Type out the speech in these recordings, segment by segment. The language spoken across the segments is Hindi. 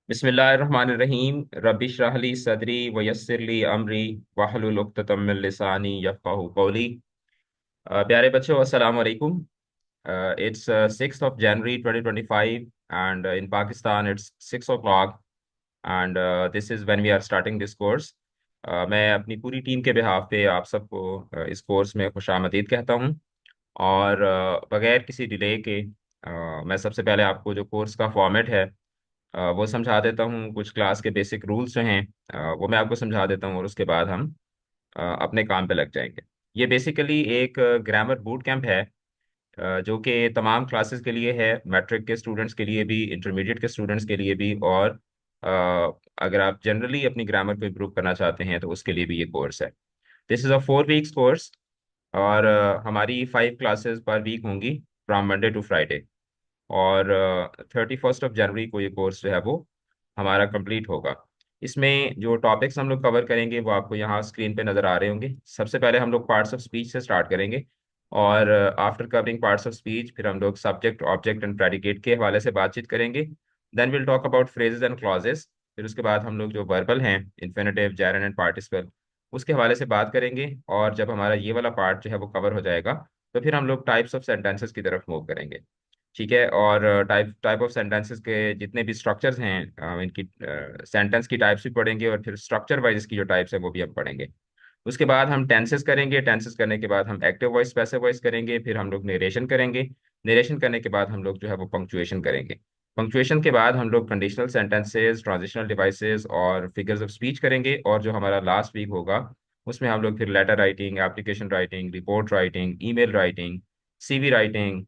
बिस्मिल्लाहिर्रहमानिर्रहीम। रब्बिश्रह ली सदरी वयस्सिर ली अमरी वहलुल उक़्दतम मिन लिसानी यफ़क़हू क़ौली। प्यारे बच्चों, अस्सलाम वालेकुम। It's 6th of January 2025 and in Pakistan it's 6 o'clock and this is when we are starting this course. मैं अपनी पूरी टीम के बिहाफ पे आप सबको इस कोर्स में खुशामदीद कहता हूँ। और बगैर किसी डिले के मैं सबसे पहले आपको जो कोर्स का फॉर्मेट है वो समझा देता हूँ। कुछ क्लास के बेसिक रूल्स जो हैं वो मैं आपको समझा देता हूँ और उसके बाद हम अपने काम पे लग जाएंगे। ये बेसिकली एक ग्रामर बूट कैंप है जो कि तमाम क्लासेस के लिए है, मैट्रिक के स्टूडेंट्स के लिए भी, इंटरमीडिएट के स्टूडेंट्स के लिए भी, और अ, अगर आप जनरली अपनी ग्रामर को इम्प्रूव करना चाहते हैं तो उसके लिए भी ये कोर्स है। This is a 4 weeks course और हमारी 5 क्लासेस पर वीक होंगी फ्रॉम मंडे टू फ्राइडे। और 31 जनवरी को ये कोर्स जो है वो हमारा कंप्लीट होगा। इसमें जो टॉपिक्स हम लोग कवर करेंगे वो आपको यहाँ स्क्रीन पे नज़र आ रहे होंगे। सबसे पहले हम लोग पार्ट्स ऑफ स्पीच से स्टार्ट करेंगे और after covering parts of speech फिर हम लोग सब्जेक्ट ऑब्जेक्ट एंड प्रेडिकेट के हवाले से बातचीत करेंगे। Then will talk about phrases and clauses. फिर उसके बाद हम लोग जो वर्बल हैं, इन्फिनेटिव, जेरंड एंड पार्टिसिपल, उसके हवाले से बात करेंगे। और जब हमारा ये वाला पार्ट जो है वो कवर हो जाएगा तो फिर हम लोग टाइप्स ऑफ सेंटेंसेस की तरफ मूव करेंगे। ठीक है। और टाइप टाइप ऑफ सेंटेंसेस के जितने भी स्ट्रक्चर्स हैं इनकी सेंटेंस की टाइप्स भी पढ़ेंगे और फिर स्ट्रक्चर वाइज इसकी जो टाइप्स है वो भी हम पढ़ेंगे। उसके बाद हम टेंसेस करेंगे। टेंसेस करने के बाद हम एक्टिव वॉइस, पैसिव वॉइस करेंगे। फिर हम लोग नरेशन करेंगे। नरेशन करने के बाद हम लोग जो है वो पंक्चुएशन करेंगे। पंक्चुएशन के बाद हम लोग कंडीशनल सेंटेंसेस, ट्रांजिशनल डिवाइसेस और फिगर्स ऑफ स्पीच करेंगे। और जो हमारा लास्ट वीक होगा उसमें हम लोग फिर letter writing, application writing, report writing, email writing, CV writing,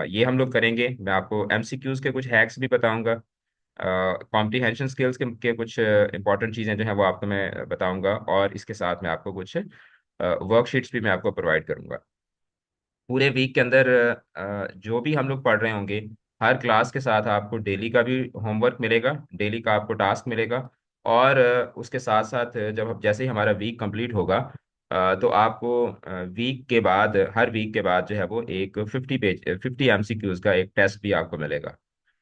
ये हम लोग करेंगे। मैं आपको एमसीक्यूज के कुछ हैक्स भी बताऊंगा। कॉम्प्रीहेंशन स्किल्स के कुछ इंपॉर्टेंट चीज़ें जो हैं वो आपको मैं बताऊंगा। और इसके साथ में आपको कुछ वर्कशीट्स भी मैं आपको प्रोवाइड करूंगा। पूरे वीक के अंदर जो भी हम लोग पढ़ रहे होंगे, हर क्लास के साथ आपको डेली का भी होमवर्क मिलेगा, डेली का आपको टास्क मिलेगा। और उसके साथ साथ जब जैसे ही हमारा वीक कंप्लीट होगा तो आपको वीक के बाद, हर वीक के बाद जो है वो एक 50 एमसीक्यूज का एक टेस्ट भी आपको मिलेगा,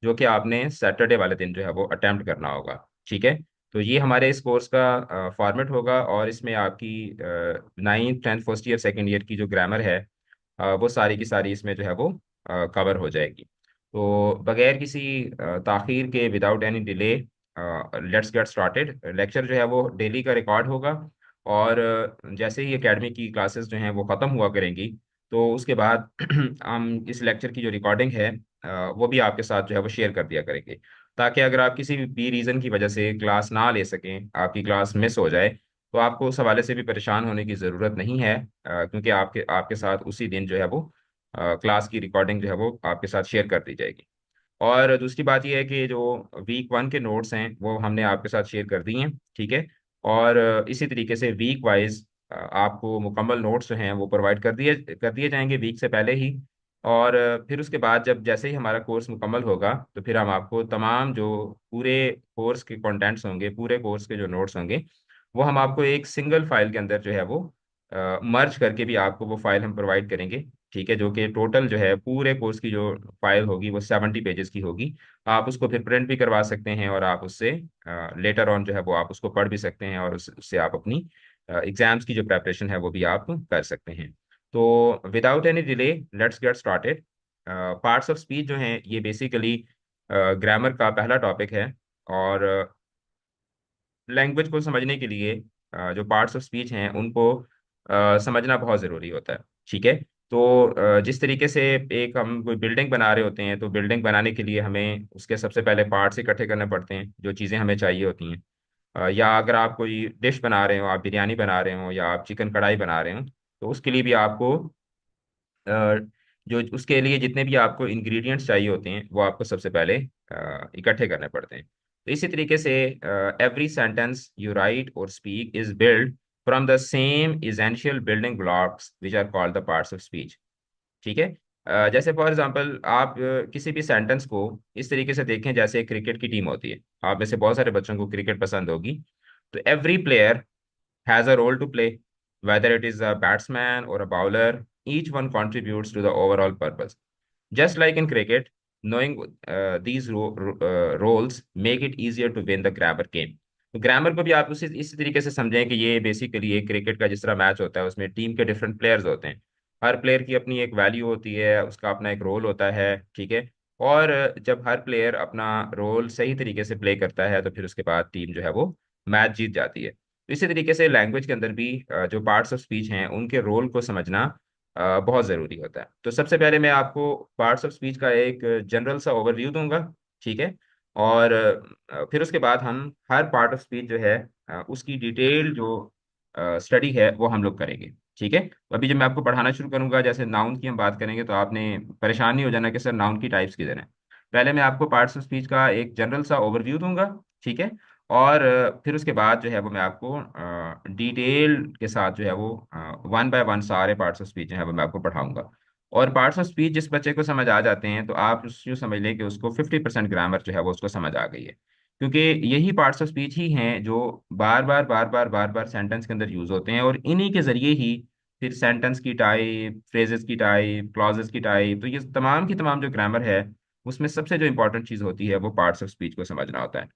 जो कि आपने सैटरडे वाले दिन जो है वो अटेम्प्ट करना होगा। ठीक है। तो ये हमारे इस कोर्स का फॉर्मेट होगा और इसमें आपकी 9th 10th first year second year की जो ग्रामर है वो सारी की सारी इसमें जो है वो कवर हो जाएगी। तो बगैर किसी ताखीर के, without any delay, let's get started. Lecture जो है वो डेली का रिकॉर्ड होगा। और जैसे ही एकेडमी की क्लासेस जो हैं वो ख़त्म हुआ करेंगी तो उसके बाद हम इस लेक्चर की जो रिकॉर्डिंग है वो भी आपके साथ जो है वो शेयर कर दिया करेंगे, ताकि अगर आप किसी भी रीज़न की वजह से क्लास ना ले सकें, आपकी क्लास मिस हो जाए, तो आपको उस हवाले से भी परेशान होने की ज़रूरत नहीं है। क्योंकि आपके आपके साथ उसी दिन जो है वो क्लास की रिकॉर्डिंग जो है वो आपके साथ शेयर कर दी जाएगी। और दूसरी बात यह है कि जो वीक 1 के नोट्स हैं वो हमने आपके साथ शेयर कर दिए हैं। ठीक है। और इसी तरीके से वीक वाइज आपको मुकम्मल नोट्स जो हैं वो प्रोवाइड कर दिए जाएंगे वीक से पहले ही। और फिर उसके बाद जब जैसे ही हमारा कोर्स मुकम्मल होगा तो फिर हम आपको तमाम जो पूरे कोर्स के कंटेंट्स होंगे, पूरे कोर्स के जो नोट्स होंगे, वो हम आपको एक सिंगल फाइल के अंदर जो है वो मर्ज करके भी आपको वो फाइल हम प्रोवाइड करेंगे। ठीक है। जो कि टोटल जो है पूरे कोर्स की जो फाइल होगी वो 70 पेजेस की होगी। आप उसको फिर प्रिंट भी करवा सकते हैं और आप उससे लेटर ऑन जो है वो आप उसको पढ़ भी सकते हैं और उससे आप अपनी एग्जाम्स की जो प्रेपरेशन है वो भी आप कर सकते हैं। तो without any delay let's get started. Parts of speech जो हैं ये बेसिकली ग्रामर का पहला टॉपिक है। और लैंग्वेज को समझने के लिए जो पार्ट्स ऑफ स्पीच हैं उनको समझना बहुत ज़रूरी होता है। ठीक है। तो जिस तरीके से एक हम कोई बिल्डिंग बना रहे होते हैं तो बिल्डिंग बनाने के लिए हमें उसके सबसे पहले पार्ट्स इकट्ठे करने पड़ते हैं, जो चीज़ें हमें चाहिए होती हैं। या अगर आप कोई डिश बना रहे हो, आप बिरयानी बना रहे हो या आप चिकन कढ़ाई बना रहे हो, तो उसके लिए भी आपको अ, जो उसके लिए जितने भी आपको इंग्रेडिएंट्स चाहिए होते हैं वो आपको सबसे पहले इकट्ठे करने पड़ते हैं। तो इसी तरीके से एवरी सेंटेंस यू राइट और speak is build from the same essential building blocks which are called the parts of speech. ठीक है। जैसे फॉर एग्जांपल आप किसी भी सेंटेंस को इस तरीके से देखें जैसे क्रिकेट की टीम होती है। आप में से बहुत सारे बच्चों को क्रिकेट पसंद होगी। तो every player has a role to play, whether it is a batsman or a bowler. Each one contributes to the overall purpose. Just like in cricket, knowing these roles make it easier to win the grammar game। तो ग्रामर को भी आप उसी इसी तरीके से समझें कि ये बेसिकली एक क्रिकेट का जिस तरह मैच होता है, उसमें टीम के डिफरेंट प्लेयर्स होते हैं। हर प्लेयर की अपनी एक वैल्यू होती है, उसका अपना एक रोल होता है, ठीक है। और जब हर प्लेयर अपना रोल सही तरीके से प्ले करता है तो फिर उसके बाद टीम जो है वो मैच जीत जाती है। तो इसी तरीके से लैंग्वेज के अंदर भी जो पार्ट्स ऑफ स्पीच हैं उनके रोल को समझना बहुत ज़रूरी होता है। तो सबसे पहले मैं आपको पार्ट्स ऑफ स्पीच का एक जनरल सा ओवरव्यू दूंगा, ठीक है। और फिर उसके बाद हम हर पार्ट ऑफ स्पीच जो है उसकी डिटेल जो स्टडी है वो हम लोग करेंगे, ठीक है। तो अभी जब मैं आपको पढ़ाना शुरू करूंगा, जैसे नाउन की हम बात करेंगे, तो आपने परेशान नहीं हो जाना कि सर नाउन की टाइप्स किधर हैं। पहले मैं आपको पार्ट्स ऑफ स्पीच का एक जनरल सा ओवरव्यू दूंगा, ठीक है। और फिर उसके बाद जो है वो मैं आपको डिटेल के साथ जो है वो वन बाय वन सारे पार्ट्स ऑफ स्पीच जो है वो मैं आपको पढ़ाऊंगा। और पार्ट्स ऑफ स्पीच जिस बच्चे को समझ आ जाते हैं तो आप यूँ समझ लें कि उसको 50% ग्रामर जो है वो उसको समझ आ गई है। क्योंकि यही पार्ट्स ऑफ स्पीच ही हैं जो बार बार सेंटेंस के अंदर यूज होते हैं, और इन्हीं के जरिए ही फिर सेंटेंस की टाइप, फ्रेजेस की टाइप, क्लॉजेस की टाइप, तो ये तमाम की तमाम जो ग्रामर है उसमें सबसे जो इंपॉर्टेंट चीज़ होती है वो पार्ट्स ऑफ स्पीच को समझना होता है।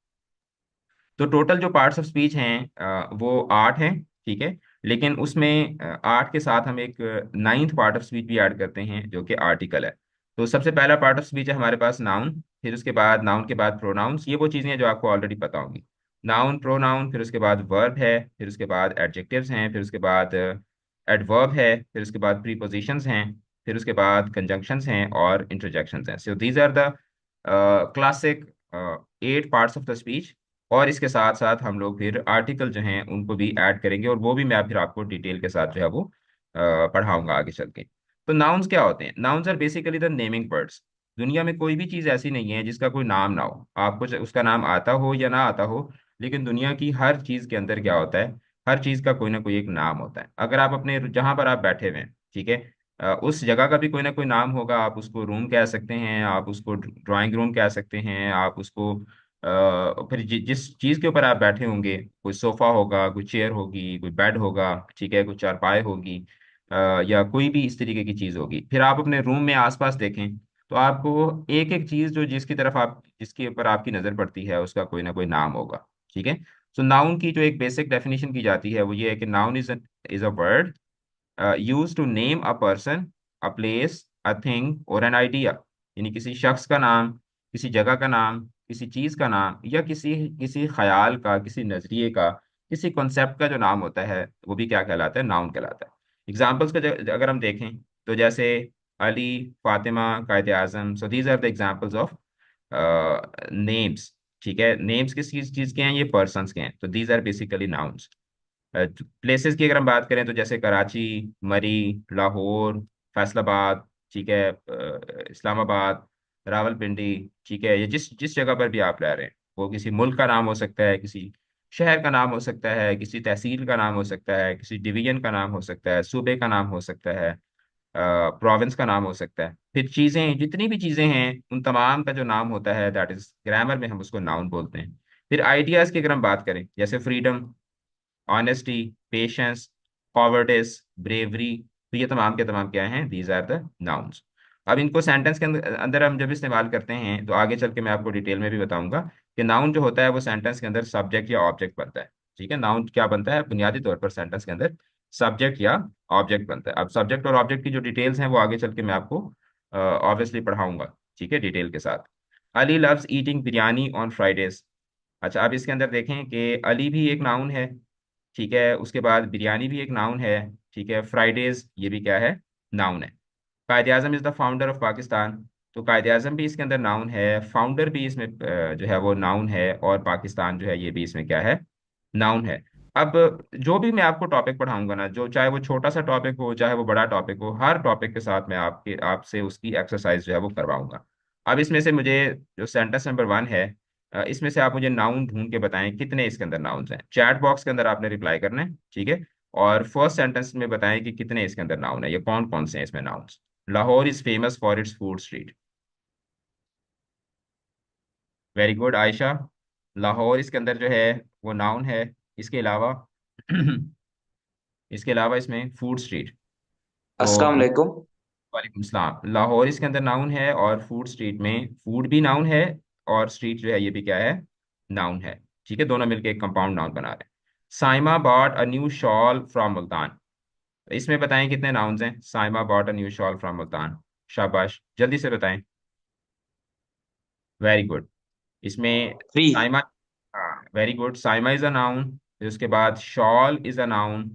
तो टोटल जो पार्ट्स ऑफ स्पीच हैं वो 8 हैं, ठीक है। लेकिन उसमें 8 के साथ हम एक नाइन्थ पार्ट ऑफ स्पीच भी ऐड करते हैं जो कि आर्टिकल है। तो सबसे पहला पार्ट ऑफ स्पीच है हमारे पास नाउन, फिर उसके बाद नाउन के बाद प्रोनाउंस, ये वो चीज़ें हैं जो आपको ऑलरेडी पता होंगी। नाउन, प्रोनाउन, फिर उसके बाद वर्ब है, फिर उसके बाद एडजेक्टिव्स हैं, फिर उसके बाद एडवर्ब है, फिर उसके बाद प्रीपोजिशंस हैं, फिर उसके बाद कंजंक्शंस हैं और इंटरजेक्शंस हैं। So these are the classic 8 parts of the speech. और इसके साथ साथ हम लोग फिर आर्टिकल जो हैं उनको भी ऐड करेंगे, और वो भी मैं फिर आपको डिटेल के साथ जो है वो पढ़ाऊंगा आगे चल के। तो नाउन्स क्या होते हैं? Nouns are basically the naming words. दुनिया में कोई भी चीज़ ऐसी नहीं है जिसका कोई नाम ना हो, आपको उसका नाम आता हो या ना आता हो, लेकिन दुनिया की हर चीज़ के अंदर क्या होता है, हर चीज़ का कोई ना कोई एक नाम होता है। अगर आप अपने जहाँ पर आप बैठे हुए हैं, ठीक है, उस जगह का भी कोई ना कोई नाम होगा। आप उसको रूम कह सकते हैं, आप उसको ड्राइंग रूम कह सकते हैं, आप उसको फिर जिस चीज़ के ऊपर आप बैठे होंगे, कोई सोफा होगा, कोई चेयर होगी, कोई बेड होगा, ठीक है, कोई चारपाई होगी, या कोई भी इस तरीके की चीज़ होगी। फिर आप अपने रूम में आसपास देखें तो आपको एक एक चीज़ जो जिसकी तरफ आप जिसके ऊपर आपकी नज़र पड़ती है उसका कोई ना कोई नाम होगा, ठीक है। सो नाउन की जो एक बेसिक डेफिनेशन की जाती है वो ये है कि noun is a word use to name a person, a place, a thing और एन आइडिया। यानी किसी शख्स का नाम, किसी जगह का नाम, किसी चीज का नाम, या किसी किसी ख्याल का, किसी नजरिए का, किसी कॉन्सेप्ट का जो नाम होता है वो भी क्या कहलाता है? नाउन कहलाता है। एग्जाम्पल्स का अगर हम देखें तो जैसे Ali, Fatima, Quaid Azam, so these are the examples of names, ठीक है। नेम्स किस चीज चीज के हैं? ये पर्सन्स के हैं, तो these are basically nouns. Places की अगर हम बात करें तो जैसे कराची, मरी, लाहौर, फैसलाबाद, ठीक है, इस्लामाबाद, रावलपिंडी, ठीक है, ये जिस जिस जगह पर भी आप रह रहे हैं, वो किसी मुल्क का नाम हो सकता है, किसी शहर का नाम हो सकता है, किसी तहसील का नाम हो सकता है, किसी डिवीजन का नाम हो सकता है, सूबे का नाम हो सकता है, प्रोविंस का नाम हो सकता है। फिर चीज़ें, जितनी भी चीज़ें हैं उन तमाम का जो नाम होता है दैट इज ग्रामर में हम उसको नाउन बोलते हैं। फिर आइडियाज़ की अगर हम बात करें, जैसे freedom, honesty, patience, cowardice, bravery, तो ये तमाम के तमाम क्या हैं? These are the nouns. अब इनको सेंटेंस के अंदर अंदर हम जब इस्तेमाल करते हैं तो आगे चल के मैं आपको डिटेल में भी बताऊंगा कि नाउन जो होता है वो सेंटेंस के अंदर सब्जेक्ट या ऑब्जेक्ट बनता है, ठीक है। नाउन क्या बनता है बुनियादी तौर पर सेंटेंस के अंदर? सब्जेक्ट या ऑब्जेक्ट बनता है। अब सब्जेक्ट और ऑब्जेक्ट की जो डिटेल्स हैं वो आगे चल के मैं आपको ऑब्वियसली पढ़ाऊंगा, ठीक है, डिटेल के साथ। Ali loves eating biryani on Fridays. अच्छा, अब इसके अंदर देखें कि अली भी एक नाउन है, ठीक है, उसके बाद बिरयानी भी एक नाउन है, ठीक है, फ्राइडेज ये भी क्या है? नाउन है। Quaid Azam is the founder of Pakistan, तो कायद आजम भी इसके अंदर नाउन है, फाउंडर भी इसमें जो है वो नाउन है, और पाकिस्तान जो है ये भी इसमें क्या है? नाउन है। अब जो भी मैं आपको टॉपिक पढ़ाऊंगा ना, जो चाहे वो छोटा सा टॉपिक हो चाहे वो बड़ा टॉपिक हो, हर टॉपिक के साथ मैं आपसे उसकी एक्सरसाइज जो है वो करवाऊंगा। अब इसमें से मुझे जो सेंटेंस नंबर 1 है, इसमें से आप मुझे नाउन ढूंढ के बताएं कितने इसके अंदर नाउन्स हैं। चैट बॉक्स के अंदर आपने रिप्लाई करना है, ठीक है। और फर्स्ट सेंटेंस में बताएं कि कितने इसके अंदर नाउन है, ये कौन कौन से हैं इसमें nouns. Lahore is famous for its food street. Very good Ayesha, Lahore इसके अंदर जो है वो नाउन है। इसके अलावा इसके अलावा इसमें फूड स्ट्रीट। अस्सलाम तो वालेकुम। वालेकुम सलाम। लाहौर इसके अंदर नाउन है, और फूड स्ट्रीट में फूड भी नाउन है, और स्ट्रीट जो है ये भी क्या है, नाउन है। ठीक है, दोनों मिलके एक कंपाउंड नाउन बना रहे हैं। Saima bought a new shawl from Multan. इसमें बताएं कितने नाउन्स हैं। Saima bought a new shawl from Multan. शाबाश, जल्दी से बताएं। Very good. इसमें थ्री। साइमा, हाँ very good. Saima is a noun, फिर उसके बाद shawl is a noun,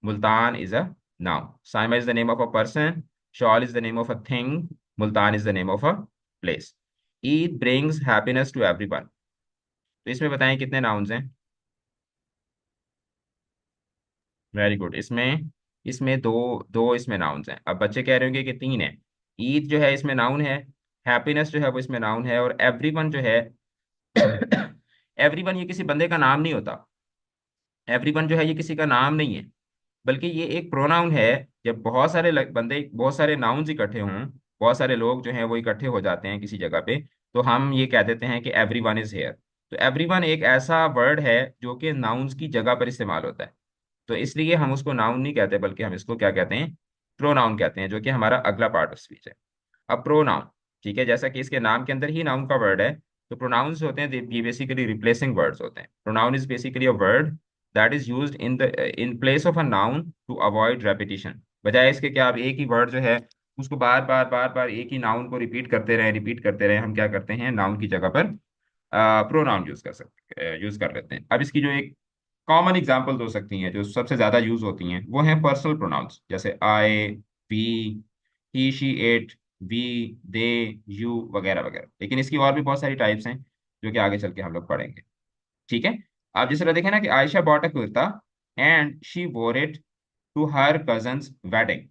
Multan is a noun. Saima is the name of a person, shawl is the name of a thing, Multan is the name of a place. Eid brings happiness to everyone. तो इसमें बताएं कितने नाउन्स हैं। Very good. इसमें इसमें दो, दो इसमें नाउन्स हैं। अब बच्चे कह रहे होंगे कि तीन है। ईद जो है इसमें नाउन है, हैप्पीनेस जो है वो इसमें नाउन है, और एवरीवन जो है एवरीवन ये किसी बंदे का नाम नहीं होता। एवरीवन जो है ये किसी का नाम नहीं है, बल्कि ये एक प्रोनाउन है। जब बहुत सारे बंदे, बहुत सारे नाउन्स इकट्ठे हों, बहुत सारे लोग जो हैं वो इकट्ठे हो जाते हैं किसी जगह पे, तो हम ये कह देते हैं कि एवरीवन इज हेयर। तो एवरीवन एक ऐसा वर्ड है जो कि नाउन्स की जगह पर इस्तेमाल होता है। तो इसलिए हम उसको नाउन नहीं कहते, बल्कि हम इसको क्या कहते हैं, प्रोनाउन कहते हैं, जो कि हमारा अगला पार्ट ऑफ स्पीच है। अब प्रोनाउन, ठीक है, जैसा कि इसके नाम के अंदर ही नाउन का वर्ड है, तो प्रोनाउंस होते हैं, ये बेसिकली रिप्लेसिंग वर्ड्स होते हैं। Pronoun is basically a word that is used in place of a noun to avoid repetition. बजाय इसके कि आप एक ही वर्ड जो है उसको बार बार बार बार एक ही नाउन को रिपीट करते रहें, रिपीट करते रहें, हम क्या करते हैं, नाउन की जगह पर प्रोनाउन यूज कर लेते हैं। अब इसकी जो एक कॉमन एग्जांपल हो सकती हैं, जो सबसे ज्यादा यूज होती हैं, वो हैं पर्सनल प्रोनाउंस, जैसे I, we, he, she, it, we, they, you वगैरह वगैरह। लेकिन इसकी और भी बहुत सारी टाइप्स हैं जो कि आगे चल के हम लोग पढ़ेंगे। ठीक है। आप जिस तरह देखें ना कि Ayesha bought a kurta and she wore it to her cousin's wedding.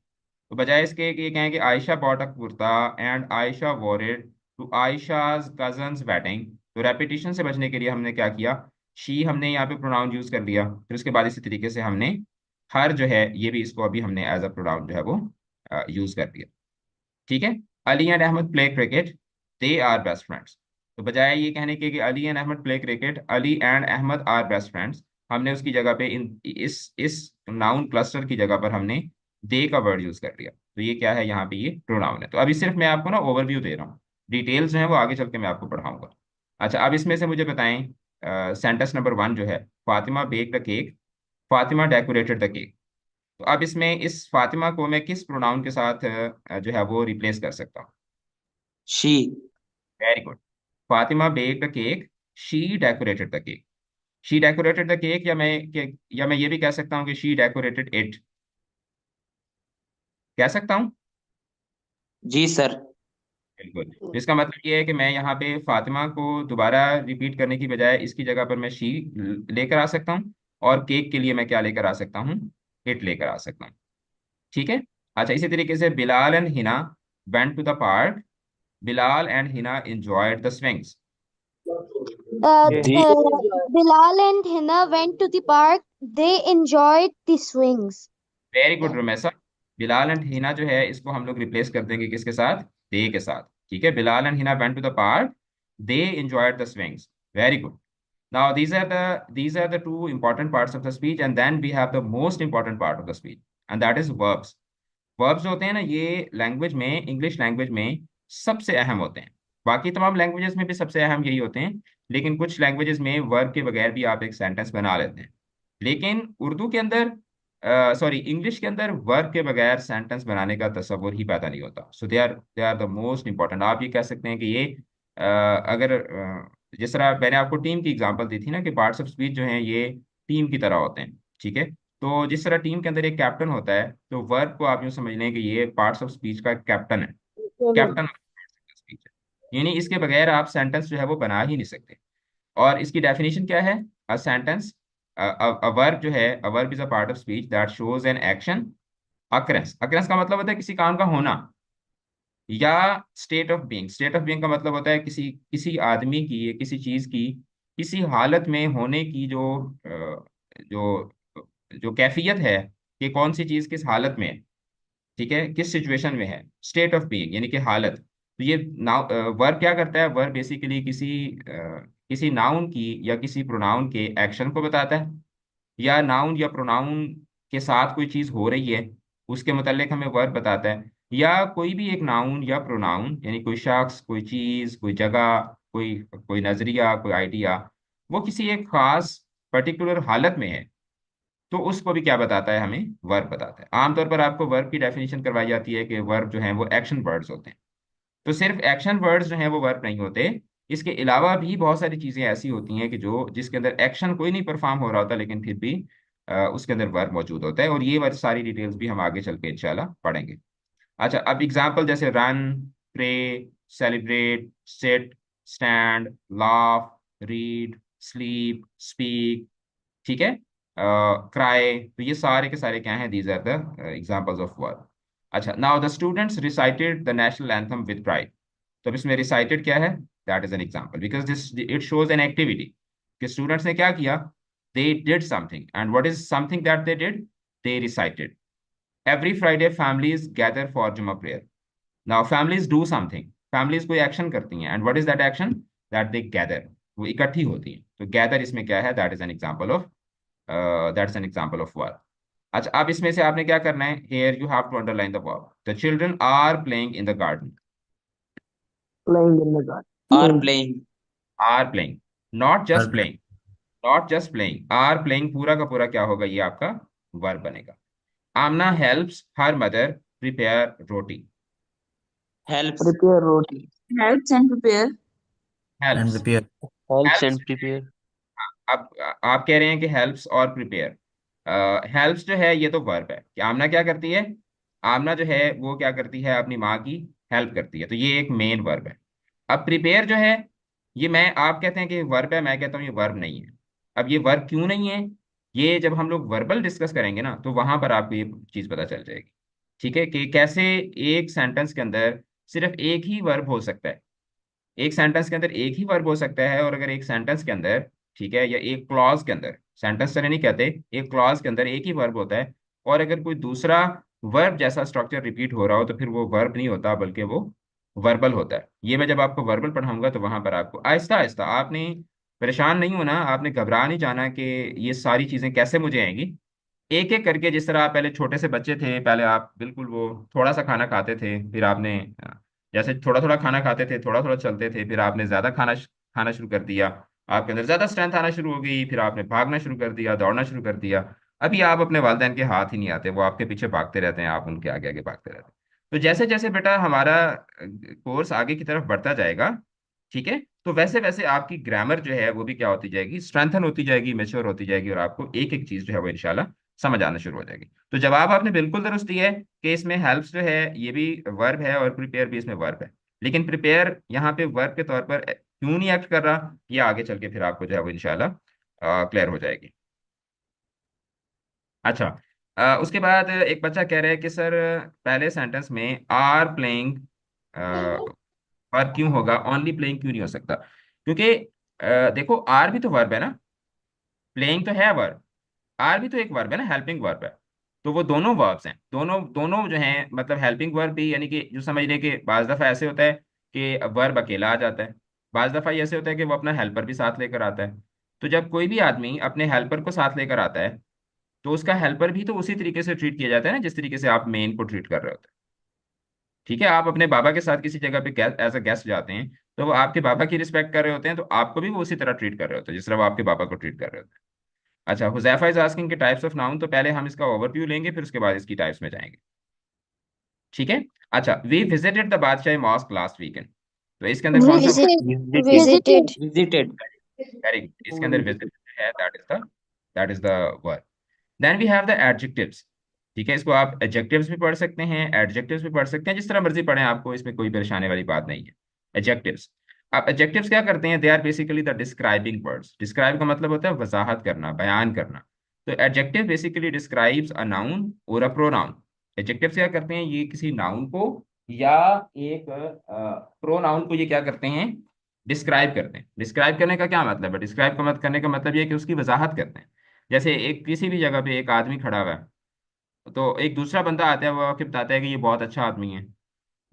तो बजाय इसके कि ये कहें कि Ayesha bought a kurta and Ayesha wore it to Ayesha's cousin's wedding, तो रेपिटेशन से बचने के लिए हमने क्या किया, शी हमने यहाँ पे प्रोनाउन यूज कर लिया, फिर उसके बाद इसी तरीके से हमने हर जो है ये भी, इसको अभी हमने एज अ प्रोनाउन जो है वो यूज कर दिया। ठीक है। Ali and Ahmed play cricket, they are best friends. तो बजाय ये कहने के कि Ali and Ahmed play cricket, Ali and Ahmed are best friends, हमने उसकी जगह पे इस नाउन क्लस्टर की जगह पर हमने दे का वर्ड यूज कर लिया। तो ये क्या है, यहाँ पे ये प्रोनाउन है। तो अभी सिर्फ मैं आपको ना ओवरव्यू दे रहा हूँ, डिटेल्स जो है वो आगे चल के मैं आपको पढ़ाऊंगा। अच्छा, अब इसमें से मुझे बताएं, सेंटेंस नंबर 1 जो है, Fatima bake the cake, Fatima decorated the cake. तो अब इसमें इस फातिमा को मैं किस प्रोनाउन के साथ जो है वो रिप्लेस कर सकता हूँ। She. Very good. Fatima bake the cake, she decorated the cake. She decorated the cake, या मैं ये भी कह सकता हूँ कि शी डेकोरेटेड इट, कह सकता हूँ। जी सर। बिल्कुल। तो इसका मतलब ये है कि मैं यहाँ पे फातिमा को दोबारा रिपीट करने की बजाय इसकी जगह पर मैं शी लेकर आ सकता हूँ, और केक के लिए मैं क्या लेकर आ सकता हूँ, इट लेकर आ सकता हूँ। ठीक है। अच्छा, इसी तरीके से Bilal and Hina went to the park, Bilal and Hina enjoyed the swings. जी। Bilal and Hina went to the park. They enjoyed the swings. Very good Ramesha. Bilal and Hina जो है इसको हम लोग रिप्लेस कर देंगे किसके साथ, दे के साथ। ठीक है, Bilal and Hina went to the park, they enjoyed the swings. Very good. Now these are the two important parts of the speech, and then we have the most important part of the speech, and that is verbs. Verbs होते हैं ना, ये लैंग्वेज में, इंग्लिश लैंग्वेज में सबसे अहम होते हैं। बाकी तमाम लैंग्वेजेस में भी सबसे अहम यही होते हैं, लेकिन कुछ लैंग्वेजेस में वर्ब के बगैर भी आप एक सेंटेंस बना लेते हैं। लेकिन उर्दू के अंदर, सॉरी इंग्लिश के अंदर वर्ब के बगैर सेंटेंस बनाने का तसव्वुर ही पैदा नहीं होता। So they are the most important. आप ये कह सकते हैं कि ये अगर जिस तरह मैंने आपको टीम की एग्जांपल दी थी ना, कि पार्ट्स ऑफ स्पीच जो हैं ये टीम की तरह होते हैं। ठीक है। तो जिस तरह टीम के अंदर एक कैप्टन होता है, तो वर्ब को आप यूं समझ लें कि ये पार्ट्स ऑफ स्पीच का कैप्टन है, कैप्टन स्पीच है। यानी इसके बगैर आप सेंटेंस जो है वो बना ही नहीं सकते। और इसकी डेफिनेशन क्या है, अ सेंटेंस, अ वर्ब जो है, a verb is a part of speech that shows an action occurrence. Occurrence का मतलब होता है किसी काम का होना, या state of being. State of being का मतलब होता है किसी किसी आदमी की या किसी चीज की किसी हालत में होने की जो जो जो कैफियत है, कि कौन सी चीज किस हालत में है। ठीक है, किस सिचुएशन में है, स्टेट ऑफ बीइंग यानी कि हालत। तो ये नाउ वर्ब क्या करता है, वर्ब बेसिकली किसी नाउन की या किसी प्रोनाउन के एक्शन को बताता है, या नाउन या प्रोनाउन के साथ कोई चीज हो रही है उसके मुतालिक हमें वर्ब बताता है। या कोई भी एक नाउन या प्रोनाउन, यानी कोई शख्स, कोई चीज, कोई जगह, कोई कोई नजरिया, कोई आइडिया, वो किसी एक खास पर्टिकुलर हालत में है, तो उसको भी क्या बताता है, हमें वर्ब बताता है। आमतौर पर आपको वर्ब की डेफिनेशन करवाई जाती है कि वर्ब जो है वो एक्शन वर्ड्स होते हैं। तो सिर्फ एक्शन वर्ड्स जो हैं वो वर्ब नहीं होते, इसके अलावा भी बहुत सारी चीजें ऐसी होती हैं कि जो जिसके अंदर एक्शन कोई नहीं परफॉर्म हो रहा होता, लेकिन फिर भी उसके अंदर वर्ब मौजूद होता है, और ये वाली सारी डिटेल्स भी हम आगे चल के इंशाल्लाह पढ़ेंगे। अच्छा, अब एग्जाम्पल जैसे run, pray, celebrate, sit, stand, laugh, read, sleep, speak, ठीक है, क्राई, तो ये सारे के सारे क्या हैं, these are the examples of verb. अच्छा, now the students recited the national anthem with pride. तो अब इसमें रिसाइटेड क्या है, that is an example because this it shows an activity कि स्टूडेंट्स ने क्या किया, they did something, and what is something that they did, they recited. Every Friday families gather for Juma prayer. Now families do something, families कोई एक्शन करती हैं, and what is that action, that they gather, वो इकट्ठी होती हैं। तो गैदर इसमें क्या है, that is an example of that's an example of verb. अच्छा, अब इसमें से आपने क्या करना है, here you have to underline the verb. The children are playing in the garden. Playing in the garden. are playing, are playing, not just Verb. Playing, not just playing, are playing पूरा का पूरा क्या होगा, ये आपका वर्ब बनेगा। Aamna helps her mother prepare roti. helps, Prepare roti. Helps and prepare. And helps, prepare. helps helps, and prepare. अब आप कह रहे हैं कि हेल्प्स और प्रिपेयर। हेल्प्स जो है ये तो वर्ब है कि आमना क्या करती है, आमना जो है वो क्या करती है, अपनी माँ की हेल्प करती है, तो ये एक मेन वर्ब है। अब प्रिपेयर जो है, ये मैं, आप कहते हैं कि वर्ब है, मैं कहता हूँ ये वर्ब नहीं है। अब ये वर्ब क्यों नहीं है, ये जब हम लोग वर्बल डिस्कस करेंगे ना, तो वहां पर आपको ये चीज पता चल जाएगी। ठीक है, कि कैसे एक सेंटेंस के अंदर सिर्फ एक ही वर्ब हो सकता है, एक सेंटेंस के अंदर एक ही वर्ब हो सकता है, और अगर एक सेंटेंस के अंदर, ठीक है, या एक क्लॉज के अंदर, सेंटेंस चले नहीं कहते, एक क्लॉज के अंदर एक ही वर्ब होता है, और अगर कोई दूसरा वर्ब जैसा स्ट्रक्चर रिपीट हो रहा हो, तो फिर वो वर्ब नहीं होता, बल्कि वो वर्बल होता है। ये मैं जब आपको वर्बल पढ़ाऊंगा तो वहां पर आपको आहिस्ता आहिस्ता, आपने परेशान नहीं होना, आपने घबरा नहीं जाना कि ये सारी चीजें कैसे मुझे आएंगी। एक एक करके, जिस तरह आप पहले छोटे से बच्चे थे, पहले आप बिल्कुल वो थोड़ा सा खाना खाते थे, फिर आपने जैसे थोड़ा थोड़ा खाना खाते थे, थोड़ा थोड़ा चलते थे, फिर आपने ज्यादा खाना शुरू कर दिया, आपके अंदर ज्यादा स्ट्रेंथ आना शुरू हो गई, फिर आपने भागना शुरू कर दिया, दौड़ना शुरू कर दिया। अभी आप अपने वालिदैन के हाथ ही नहीं आते, वो आपके पीछे भागते रहते हैं, आप उनके आगे आगे भागते रहते हैं। तो जैसे जैसे बेटा हमारा कोर्स आगे की तरफ बढ़ता जाएगा, ठीक है, तो वैसे वैसे आपकी ग्रामर जो है वो भी क्या होती जाएगी, स्ट्रेंथन होती जाएगी, मेच्योर होती जाएगी, और आपको एक एक चीज जो है वो इंशाल्लाह समझ आना शुरू हो जाएगी। तो जवाब आपने बिल्कुल दुरुस्त दिया है कि इसमें हेल्प्स जो है ये भी वर्ब है, और प्रिपेयर भी इसमें वर्ब है। लेकिन प्रिपेयर यहाँ पे वर्ब के तौर पर क्यों नहीं एक्ट कर रहा, ये आगे चल के फिर आपको जो है वो इंशाल्लाह क्लियर हो जाएगी। अच्छा, उसके बाद एक बच्चा कह रहा है कि सर पहले सेंटेंस में आर प्लेइंग वर्ब क्यों होगा, ओनली प्लेइंग क्यों नहीं हो सकता, क्योंकि देखो आर भी तो वर्ब है ना, प्लेइंग तो है वर्ब, आर भी तो एक वर्ब है ना, हेल्पिंग वर्ब है। तो वो दोनों वर्ब्स हैं, दोनों दोनों जो हैं, मतलब हेल्पिंग वर्ब भी, यानी कि जो समझ रहे कि बाज दफा ऐसे होता है कि वर्ब अकेला आ जाता है, बाज दफा ये ऐसे होता है कि वो अपना हेल्पर भी साथ लेकर आता है। तो जब कोई भी आदमी अपने हेल्पर को साथ लेकर आता है, तो उसका हेल्पर भी तो उसी तरीके से ट्रीट किया जाता है ना, जिस तरीके से आप मेन को ट्रीट कर रहे होते हैं। ठीक है, आप अपने बाबा के साथ किसी जगह पे एज अ गेस्ट जाते हैं, तो वो आपके बाबा की रिस्पेक्ट कर रहे होते हैं, तो आपको भी वो उसी तरह ट्रीट कर रहे होते हैं जिस तरह वो आपके बाबा को ट्रीट कर रहे होते हैं। अच्छा, हुजैफा इज आस्किंग के टाइप्स ऑफ नाउन, तो पहले हम इसका ओवरव्यू लेंगे, फिर उसके बाद इसकी टाइप्स में जाएंगे। ठीक है। अच्छा, we visited the Badshahi mosque last weekend, तो इसके अंदर कौन सा, Visited. Visited. Visited. visited, very good, इसके अंदर विजिट है, that is the verb. Then we have the adjectives. ठीक है, इसको आप एडजेक्टिव्स भी पढ़ सकते हैं, एडजेक्टिव्स भी पढ़ सकते हैं, जिस तरह मर्जी पढ़ें, आपको इसमें कोई परेशानी वाली बात नहीं है। एडजेक्टिव्स, आप एडजेक्टिव्स क्या करते हैं, they are basically the describing words. Describe का मतलब होता है वजाहत करना, बयान करना। तो adjective basically describes a noun और अ प्रोनाउन। एडजेक्टिव्स क्या करते हैं, ये किसी नाउन को या एक प्रोनाउन को ये क्या करते हैं, डिस्क्राइब करते हैं। डिस्क्राइब करने का क्या मतलब है, डिस्क्राइब का मत करने का मतलब ये है कि उसकी वजाहत करते हैं। जैसे एक किसी भी जगह पे एक आदमी खड़ा हुआ है, तो एक दूसरा बंदा आता है, वो आके बताता है कि ये बहुत अच्छा आदमी है,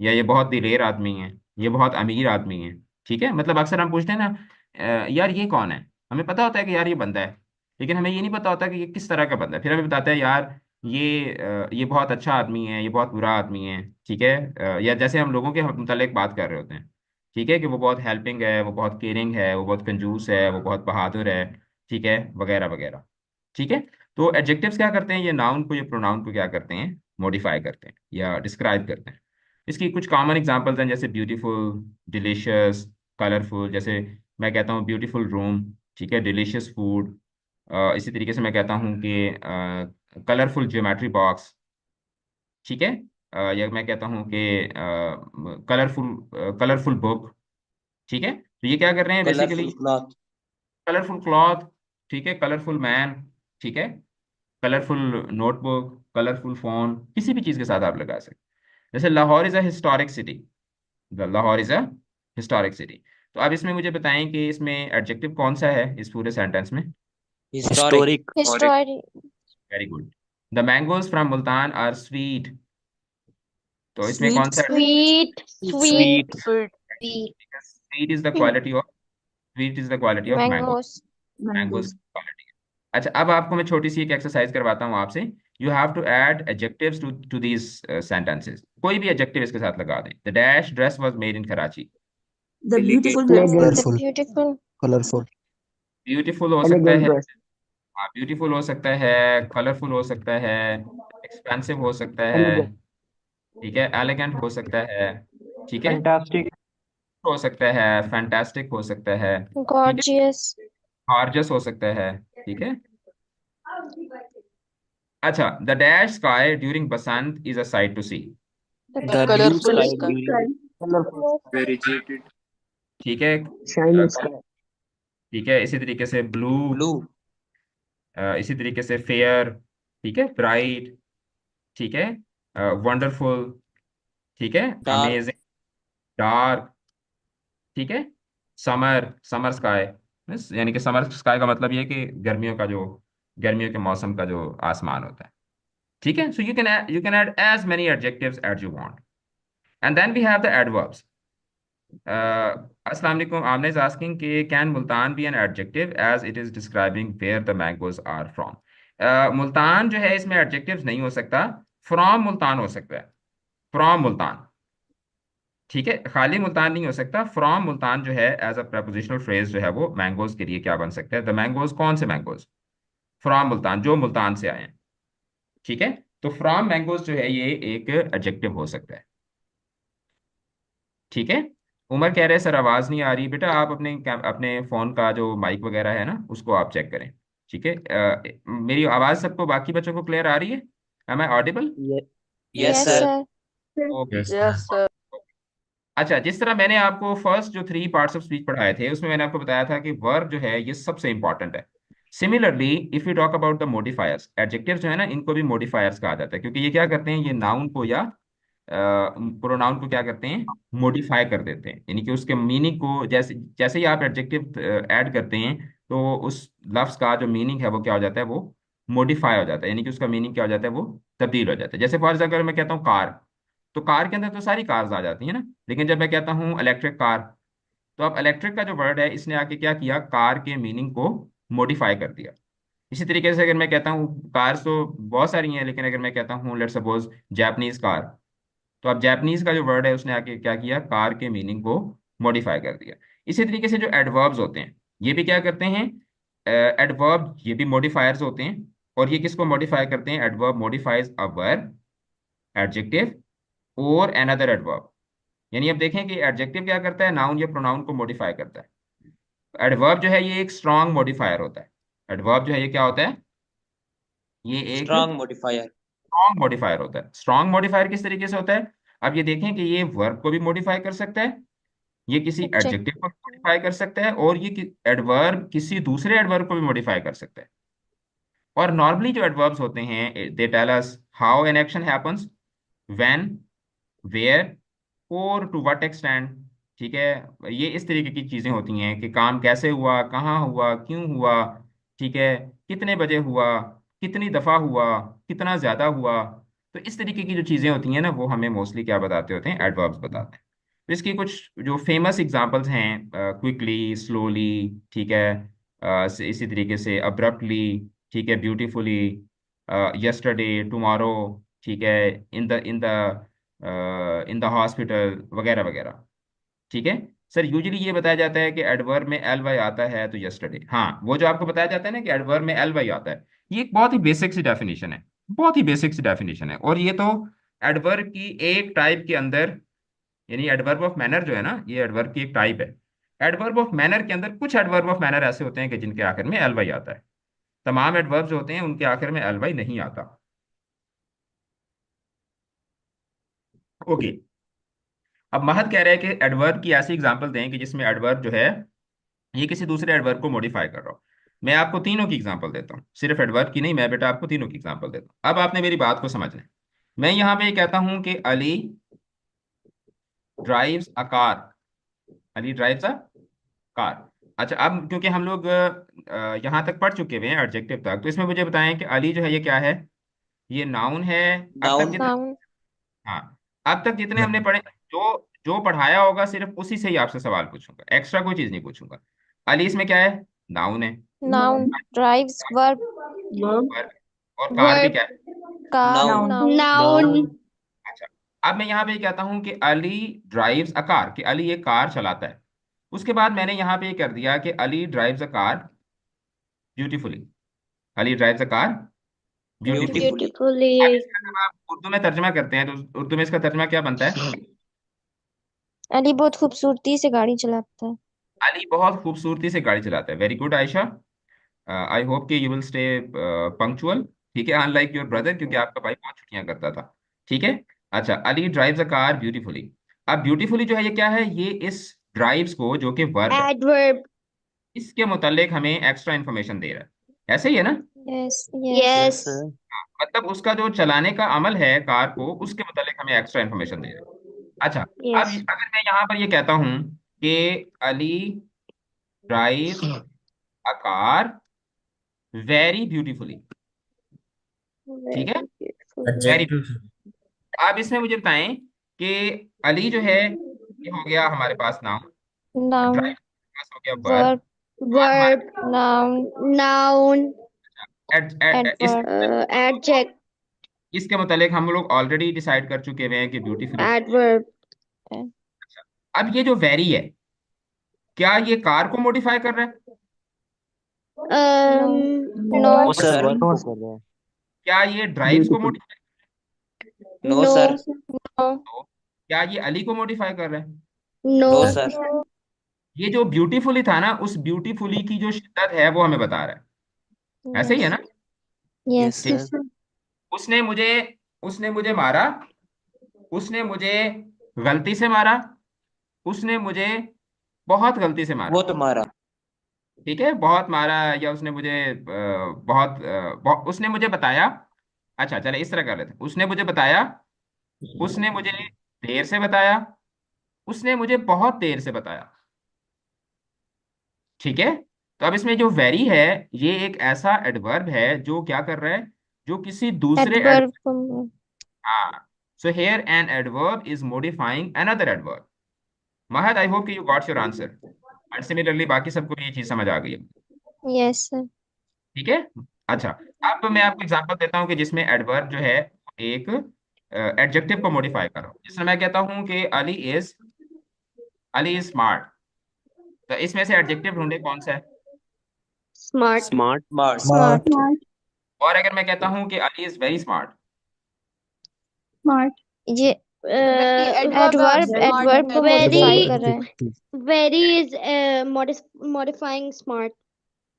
या ये बहुत दिलेर आदमी है, ये बहुत अमीर आदमी है। ठीक है, मतलब अक्सर हम पूछते हैं ना, यार ये कौन है, हमें पता होता है कि यार ये बंदा है, लेकिन हमें ये नहीं पता होता कि ये किस तरह का बंदा है, फिर हमें बताता है यार ये बहुत अच्छा आदमी है, ये बहुत बुरा आदमी है, ठीक है। या जैसे हम लोगों के मुतालिक बात कर रहे होते हैं, ठीक है, कि वो बहुत हेल्पिंग है, वो बहुत केयरिंग है, वो बहुत कंजूस है, वो बहुत बहादुर है, ठीक है, वगैरह वगैरह, ठीक है। तो एडजेक्टिव्स क्या करते हैं, ये नाउन को, ये प्रोनाउन को क्या करते हैं, मॉडिफाई करते हैं या डिस्क्राइब करते हैं। इसकी कुछ कॉमन एग्जांपल्स हैं, जैसे ब्यूटीफुल, डिलीशियस, कलरफुल। जैसे मैं कहता हूँ ब्यूटीफुल रूम, ठीक है, डिलीशियस फूड। इसी तरीके से मैं कहता हूँ कि कलरफुल ज्योमेट्री बॉक्स, ठीक है। या मैं कहता हूँ कि कलरफुल कलरफुल बुक, ठीक है। तो ये क्या कर रहे हैं basically, colourful cloth, colourful cloth, ठीक है, कलरफुल मैन, ठीक है, कलरफुल नोटबुक, कलरफुल फोन, किसी भी चीज़ के साथ आप लगा सकते हैं। जैसे Lahore is a historic city, Lahore is a historic city. तो आप इसमें मुझे बताएं कि इसमें एडजेक्टिव कौन सा है इस पूरे सेंटेंस में। Historic, historic, History. Very good. The mangoes from Multan are sweet. तो इसमें स्वीट, कौन सा Sweet, sweet, sweet, sweet, sweet. Sweet is the quality of, sweet is the quality of mango, Mangoes. Mangoes Mangoes. Quality. अच्छा, अब आपको मैं छोटी सी एक एक्सरसाइज करवाता हूँ आपसे। You have to add adjectives to to these sentences. कोई भी एडजेक्टिव इसके साथ लगा दें। The dash dress was made in Karachi. the beautiful dress, Elegant. The colorful, beautiful. colorful, beautiful हो सकता Elegant है, dress. हाँ ब्यूटीफुल हो सकता है, कलरफुल हो सकता है, एक्सपेंसिव हो सकता है, Elegant. ठीक है, एलिगेंट हो सकता है, ठीक है, Fantastic. हो सकता है, फैंटास्टिक हो सकता है, ठीक है, Gorgeous. गॉर्जियस हो सकता है, ठीक है। अच्छा, the dash sky during Basant is a sight to see. The the blue colorful sky sky. during Colorful. variegated, ठीक है, Shiny sky. ठीक है, इसी तरीके से ब्लू, blue, इसी तरीके से फेयर, ठीक है, ब्राइट, ठीक है, वंडरफुल, ठीक है, dark, अमेजिंग, डार्क, ठीक है, समर, समर स्काई, यानी कि समर स्काई का मतलब ये है कि गर्मियों का जो, गर्मियों के मौसम का जो आसमान होता है, ठीक है। So you can add as many adjectives as you want. And then we have the adverbs. अस्सलाम वालेकुम, आमने इज आस्किंग कि can Multan be an adjective as it is describing where the mangoes are from. Multan जो है इसमें एडजेक्टिव नहीं हो सकता, फ्रॉम मुल्तान हो सकता है, फ्रॉम मुल्तान, ठीक है, खाली मुल्तान नहीं हो सकता। फ्रॉम मुल्तान जो है एज अ प्रपोजिशनल फ्रेज जो है वो मैंगोज के लिए क्या बन सकता है, द मैंगोज, कौन से मैंगोज, फ्रॉम मुल्तान, जो मुल्तान से आए हैं, ठीक है। तो फ्रॉम मैंगोज जो है ये एक एडजेक्टिव हो सकता है, ठीक है। उमर कह रहे हैं सर आवाज नहीं आ रही। बेटा आप अपने अपने फोन का जो माइक वगैरह है ना उसको आप चेक करें, ठीक है। मेरी आवाज सबको, बाकी बच्चों को क्लियर आ रही है? Am I audible? yes Yes, sir, sir. Okay. yes sir, अच्छा, जिस तरह मैंने आपको फर्स्ट जो 3 पार्ट्स ऑफ स्पीच पढ़ाए थे उसमें मैंने आपको बताया था कि वर्ब जो है ये सबसे इंपॉर्टेंट है। Similarly if you talk about the modifiers, adjective जो है ना इनको भी मॉडिफायर्स कहा जाता है, क्योंकि ये क्या करते हैं, ये नाउन को या प्रोनाउन को क्या करते हैं, मॉडिफाई कर देते हैं। यानी कि उसके मीनिंग को, जैसे जैसे ही आप एडजेक्टिव ऐड करते हैं तो उस लफ्ज का जो मीनिंग है वो क्या हो जाता है, वो मॉडिफाई हो जाता है, यानी कि उसका मीनिंग क्या हो जाता है, वो तब्दील हो जाता है। जैसे फॉर एग्जाम्पल मैं कहता हूँ कार, तो कार के अंदर तो सारी कार्स आ जाती हैं ना, लेकिन जब मैं कहता हूँ इलेक्ट्रिक कार, तो अब इलेक्ट्रिक का जो वर्ड है इसने आके क्या किया, कार के मीनिंग को मॉडिफाई कर दिया। इसी तरीके से अगर मैं कहता हूँ कार्स तो बहुत सारी हैं, लेकिन अगर मैं कहता हूँ लेट्स सपोज जापानीज कार, तो अब जापानीज का जो वर्ड है उसने आके क्या किया, कार के मीनिंग को मॉडिफाई कर दिया। इसी तरीके से जो एडवर्ब्स होते हैं ये भी क्या करते हैं, एडवर्ब ये भी मॉडिफायर्स होते हैं। और ये किसको मॉडिफाई करते हैं, adverb modifies a verb, adjective और अनदर एडवर्ब। यानी अब देखें कि एडजेक्टिव क्या करता है, नाउन या प्रोनाउन को मॉडिफाई करता है। एडवर्ब जो है ये एक स्ट्रांग मॉडिफायर होता है। एडवर्ब जो है ये क्या होता है, ये एक strong modifier, स्ट्रांग मॉडिफायर होता है। स्ट्रांग मॉडिफायर किस तरीके से होता है, अब ये देखें कि ये वर्ब को भी मॉडिफाई कर सकता है, ये किसी Adjective. एडजेक्टिव को मॉडिफाई कर सकता है, और ये एडवर्ब किसी दूसरे एडवर्ब को भी मॉडिफाई कर सकता है। और नॉर्मली जो एडवर्ब्स होते हैं they tell us how an action happens, when, where और टू व्हाट एक्सटेंट, ठीक है। ये इस तरीके की चीजें होती हैं कि काम कैसे हुआ, कहाँ हुआ, क्यों हुआ, ठीक है, कितने बजे हुआ, कितनी दफा हुआ, कितना ज्यादा हुआ। तो इस तरीके की जो चीजें होती हैं ना वो हमें मोस्टली क्या बताते होते हैं, एडवर्ब्स बताते हैं। तो इसकी कुछ जो फेमस एग्जांपल्स हैं, क्विकली, स्लोली, ठीक है, इसी तरीके से अब्रप्टली, ठीक है, ब्यूटीफुली, यस्टरडे, टुमारो, ठीक है, इन द हॉस्पिटल वगैरह वगैरह। ठीक है सर, यूजुअली ये बताया जाता है कि एडवर्ब में एल वाई आता है तो यस्टरडे, हाँ वो जो आपको बताया जाता है ना कि एडवर्ब में एल वाई आता है, ये एक बहुत ही बेसिक सी डेफिनेशन है, बहुत ही बेसिक सी डेफिनेशन है। और ये तो एडवर्ब की एक टाइप के अंदर, यानी एडवर्ब ऑफ मैनर जो है ना, ये एडवर्ब की एक टाइप है। एडवर्ब ऑफ मैनर के अंदर कुछ एडवर्ब ऑफ मैनर ऐसे होते हैं कि जिनके आखिर में एल वाई आता है। तमाम एडवर्ब जो होते हैं उनके आखिर में एल वाई नहीं आता। ओके, अब महद कह रहे हैं कि एडवर्ब की ऐसी एग्जांपल दें कि जिसमें एडवर्ब जो है ये किसी दूसरे एडवर्ब को मॉडिफाई कर रहा हूँ। मैं आपको तीनों की एग्जांपल देता हूँ, सिर्फ एडवर्ब की नहीं, मैं बेटा आपको तीनों की एग्जांपल देता हूँ। अब आपने मेरी बात को समझना है। मैं यहाँ पे ये कहता हूँ कि Ali drives a car, Ali drives a car. अच्छा, अब क्योंकि हम लोग यहाँ तक पढ़ चुके हुए हैं एडजेक्टिव तक, तो इसमें मुझे बताएं कि अली जो है ये क्या है? ये नाउन है। अब तक नाउन। जितने, Noun. हाँ, अब तक जितने हमने पढ़े, जो जो पढ़ाया होगा सिर्फ उसी से ही आपसे सवाल पूछूंगा, एक्स्ट्रा कोई चीज नहीं पूछूंगा। अली इसमें क्या है? नाउन है। Noun. Drives. Verb. Verb. Verb, और कार भी Verb. क्या है? Car. नाउन। Noun. Noun. अच्छा, अब मैं यहाँ पे कहता हूँ कि अली ड्राइव्स अ कार, कि अली एक कार चलाता है। उसके बाद मैंने यहाँ पे ये कर दिया कि Ali drives a car beautifully, Ali drives a car beautifully. Beautifully. अब Beautifully. इसका जब आप उर्दू में तर्जमा करते हैं तो उर्दू में इसका तर्जमा क्या बनता है? अली बहुत खूबसूरती से गाड़ी चलाता है। अली बहुत खूबसूरती से गाड़ी चलाता है। वेरी गुड आयशा, आई होप कि यू विल स्टे पंक्चुअल, ठीक है, अनलाइक योर ब्रदर, क्योंकि आपका भाई बहुत छुट्टियां करता था। ठीक है। अच्छा, Ali drives a car beautifully. अब ब्यूटीफुली जो है ये क्या है? ये इस ड्राइव्स को, जो कि वर्ब है, Adverb. इसके मुतालिक हमें एक्स्ट्रा इन्फॉर्मेशन दे रहा है। ऐसे ही है ना? Yes. Yes, Yes. sir. मतलब उसका जो चलाने का अमल है कार को, उसके मुतालिक हमें एक्स्ट्रा इन्फॉर्मेशन दे रहा है। अच्छा, अब Yes. अगर मैं यहाँ पर ये कहता हूँ कि Ali drives a car very beautifully, ठीक है, Very beautiful. Very, adjective. आप इसमें मुझे बताएं कि अली जो है ये हो गया हमारे पास नाउन, Noun. ड्राइव पास हो गया verb, Verb. Verb. Noun. Noun. इस Adverb. Adjective. इसके मुतालिक हम लोग ऑलरेडी डिसाइड कर चुके हुए हैं कि ब्यूटीफुली। Adverb. अब ये जो वेरी है, क्या ये कार को मॉडिफाई कर रहा है? No. No sir sir. Work No, को sir. कर रहा है। क्या ये ड्राइव्स को Beautiful. Modify? No No. Sir. No. तो क्या ये अली को मॉडिफाई कर रहा है? No No. सर। ये जो ब्यूटीफुली था ना, उस ब्यूटीफुली की जो शिद्दत है वो हमें बता रहा है। ऐसे ही है Yes. ना? Yes Yes. ठीक। सर। उसने मुझे उसने मुझे मारा, उसने मुझे गलती से मारा, उसने मुझे बहुत गलती से मारा। वो तुम्हारा। ठीक है, बहुत मारा, या उसने मुझे उसने मुझे बताया। अच्छा चले इस तरह कर लेते हैं, उसने मुझे बताया, उसने मुझे देर से बताया, उसने मुझे बहुत देर से बताया। ठीक है। तो अब इसमें जो वेरी है, ये एक ऐसा एडवर्ब है जो क्या कर रहा है, जो किसी दूसरे Adverb. हाँ, so here an adverb is modifying another adverb. Mahad, I hope कि you got your answer, and similarly बाकी सबको ये चीज समझ आ गई है। Yes, sir. ठीक है। अच्छा, अब मैं आपको एग्जांपल देता हूँ कि जिसमें एडवर्ब जो है एक एडजेक्टिव को मॉडिफाई करो। जिसमें मैं कहता हूँ कि अली इज स्मार्ट, तो इसमें से एडजेक्टिव ढूंढे कौन सा है? Smart. स्मार्ट। स्मार्ट। Smart. और अगर मैं कहता हूँ कि Ali is very smart, Smart. ये adverb एडवर्ब को very मॉडिफाई कर रहा है. Very is modifying smart.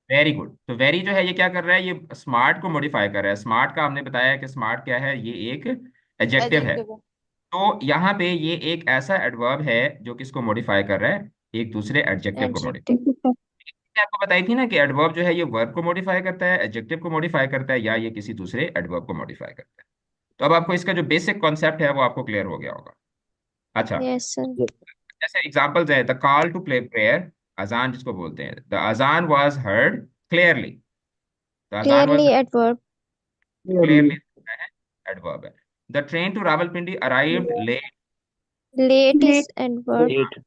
Very good. तो वेरी जो है ये क्या कर रहा है? ये स्मार्ट को मॉडिफाई कर रहा है। स्मार्ट का हमने बताया कि स्मार्ट क्या है, ये एक एडजेक्टिव है। adjective है। तो यहाँ पे ये एक ऐसा एडवर्ब है जो किसको मॉडिफाई कर रहा है? एक दूसरे एडजेक्टिव को मॉडिफाई। Adjective. मैंने आपको बताई थी ना कि एडवर्ब जो है ये वर्ब को मॉडिफाई करता है, एडजेक्टिव को मॉडिफाई करता है, या ये किसी दूसरे एडवर्ब को मॉडिफाई करता है। तो अब आपको इसका जो बेसिक कॉन्सेप्ट है वो आपको क्लियर हो गया होगा। अच्छा, Yes, sir. जैसे एग्जांपल्स है, the call to pray prayer, अजान जिसको बोलते हैं, the azaan was heard clearly, the azaan was Clearly adverb. Clearly Clearly. Adverb है। The train to Rawalpindi arrived late, Late is adverb. एट।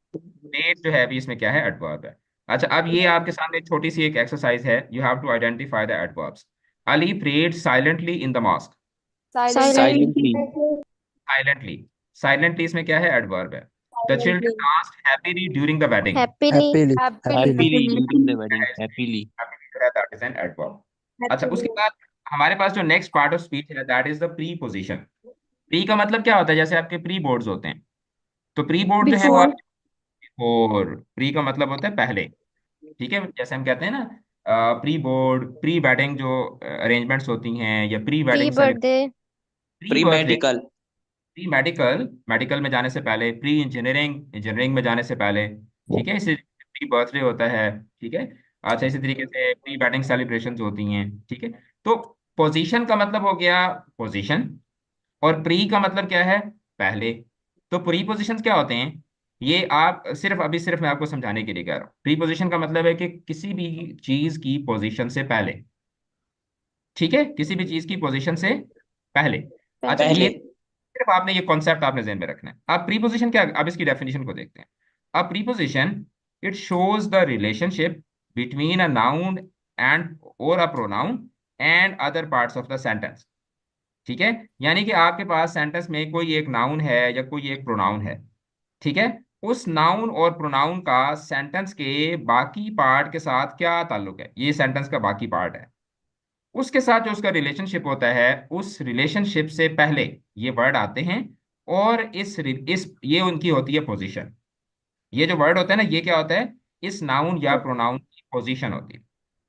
लेट जो है अभी इसमें क्या है? एडवर्ब है। अच्छा, अब ये आपके सामने एक छोटी सी एक एक्सरसाइज है, you have to identify the adverbs. Ali prayed silently in the mosque. Silently. Silently. Silently इसमें क्या है? एडवर्ब है. The children danced happily during the wedding. Happily. Happily. Happily. during the क्या wedding. है? Happily. Happily, that is an adverb. अच्छा, उसके बाद हमारे पास जो नेक्स्ट पार्ट ऑफ स्पीच है that is the pre position. Pre का मतलब क्या होता है? जैसे आपके प्री बोर्ड्स होते हैं, तो प्री बोर्ड जो है वो और प्री का मतलब होता है पहले. ठीक है, जैसे हम कहते हैं ना प्री बोर्ड, प्री वेडिंग जो अरेंजमेंट्स होती हैं, या pre Pre wedding celebration, birthday. Pre birthday, Pre-medical. Pre medical, medical में जाने से पहले, प्री इंजीनियरिंग, इंजीनियरिंग में जाने से पहले. ठीक है, इसे प्री बर्थडे होता है. ठीक है. अच्छा, इसी तरीके से प्री वेडिंग सेलिब्रेशन होती हैं. ठीक है. तो पोजीशन का मतलब हो गया पोजीशन, और प्री का मतलब क्या है? पहले. तो प्री पोजिशन क्या होते हैं? ये आप सिर्फ अभी सिर्फ मैं आपको समझाने के लिए कह रहा हूँ. प्री पोजिशन का मतलब है कि किसी भी चीज की पोजीशन से पहले. ठीक है, किसी भी चीज की पोजीशन से पहले. अच्छा, पहले. ये सिर्फ आपने ये कॉन्सेप्ट आपने ज़हन में रखना है. अब प्रीपोजिशन क्या? अब इसकी डेफिनेशन को देखते हैं. अब preposition, it shows the relationship between a noun and और a pronoun and other parts of the sentence. ठीक है, यानी कि आपके पास सेंटेंस में कोई एक नाउन है या कोई एक प्रोनाउन है. ठीक है, उस नाउन और प्रोनाउन का सेंटेंस के बाकी पार्ट के साथ क्या ताल्लुक है? ये सेंटेंस का बाकी पार्ट है, उसके साथ जो उसका रिलेशनशिप होता है, उस रिलेशनशिप से पहले ये वर्ड आते हैं. और इस ये उनकी होती है पोजीशन. ये जो वर्ड होता है ना, ये क्या होता है? इस नाउन या प्रोनाउन की पोजीशन होती है.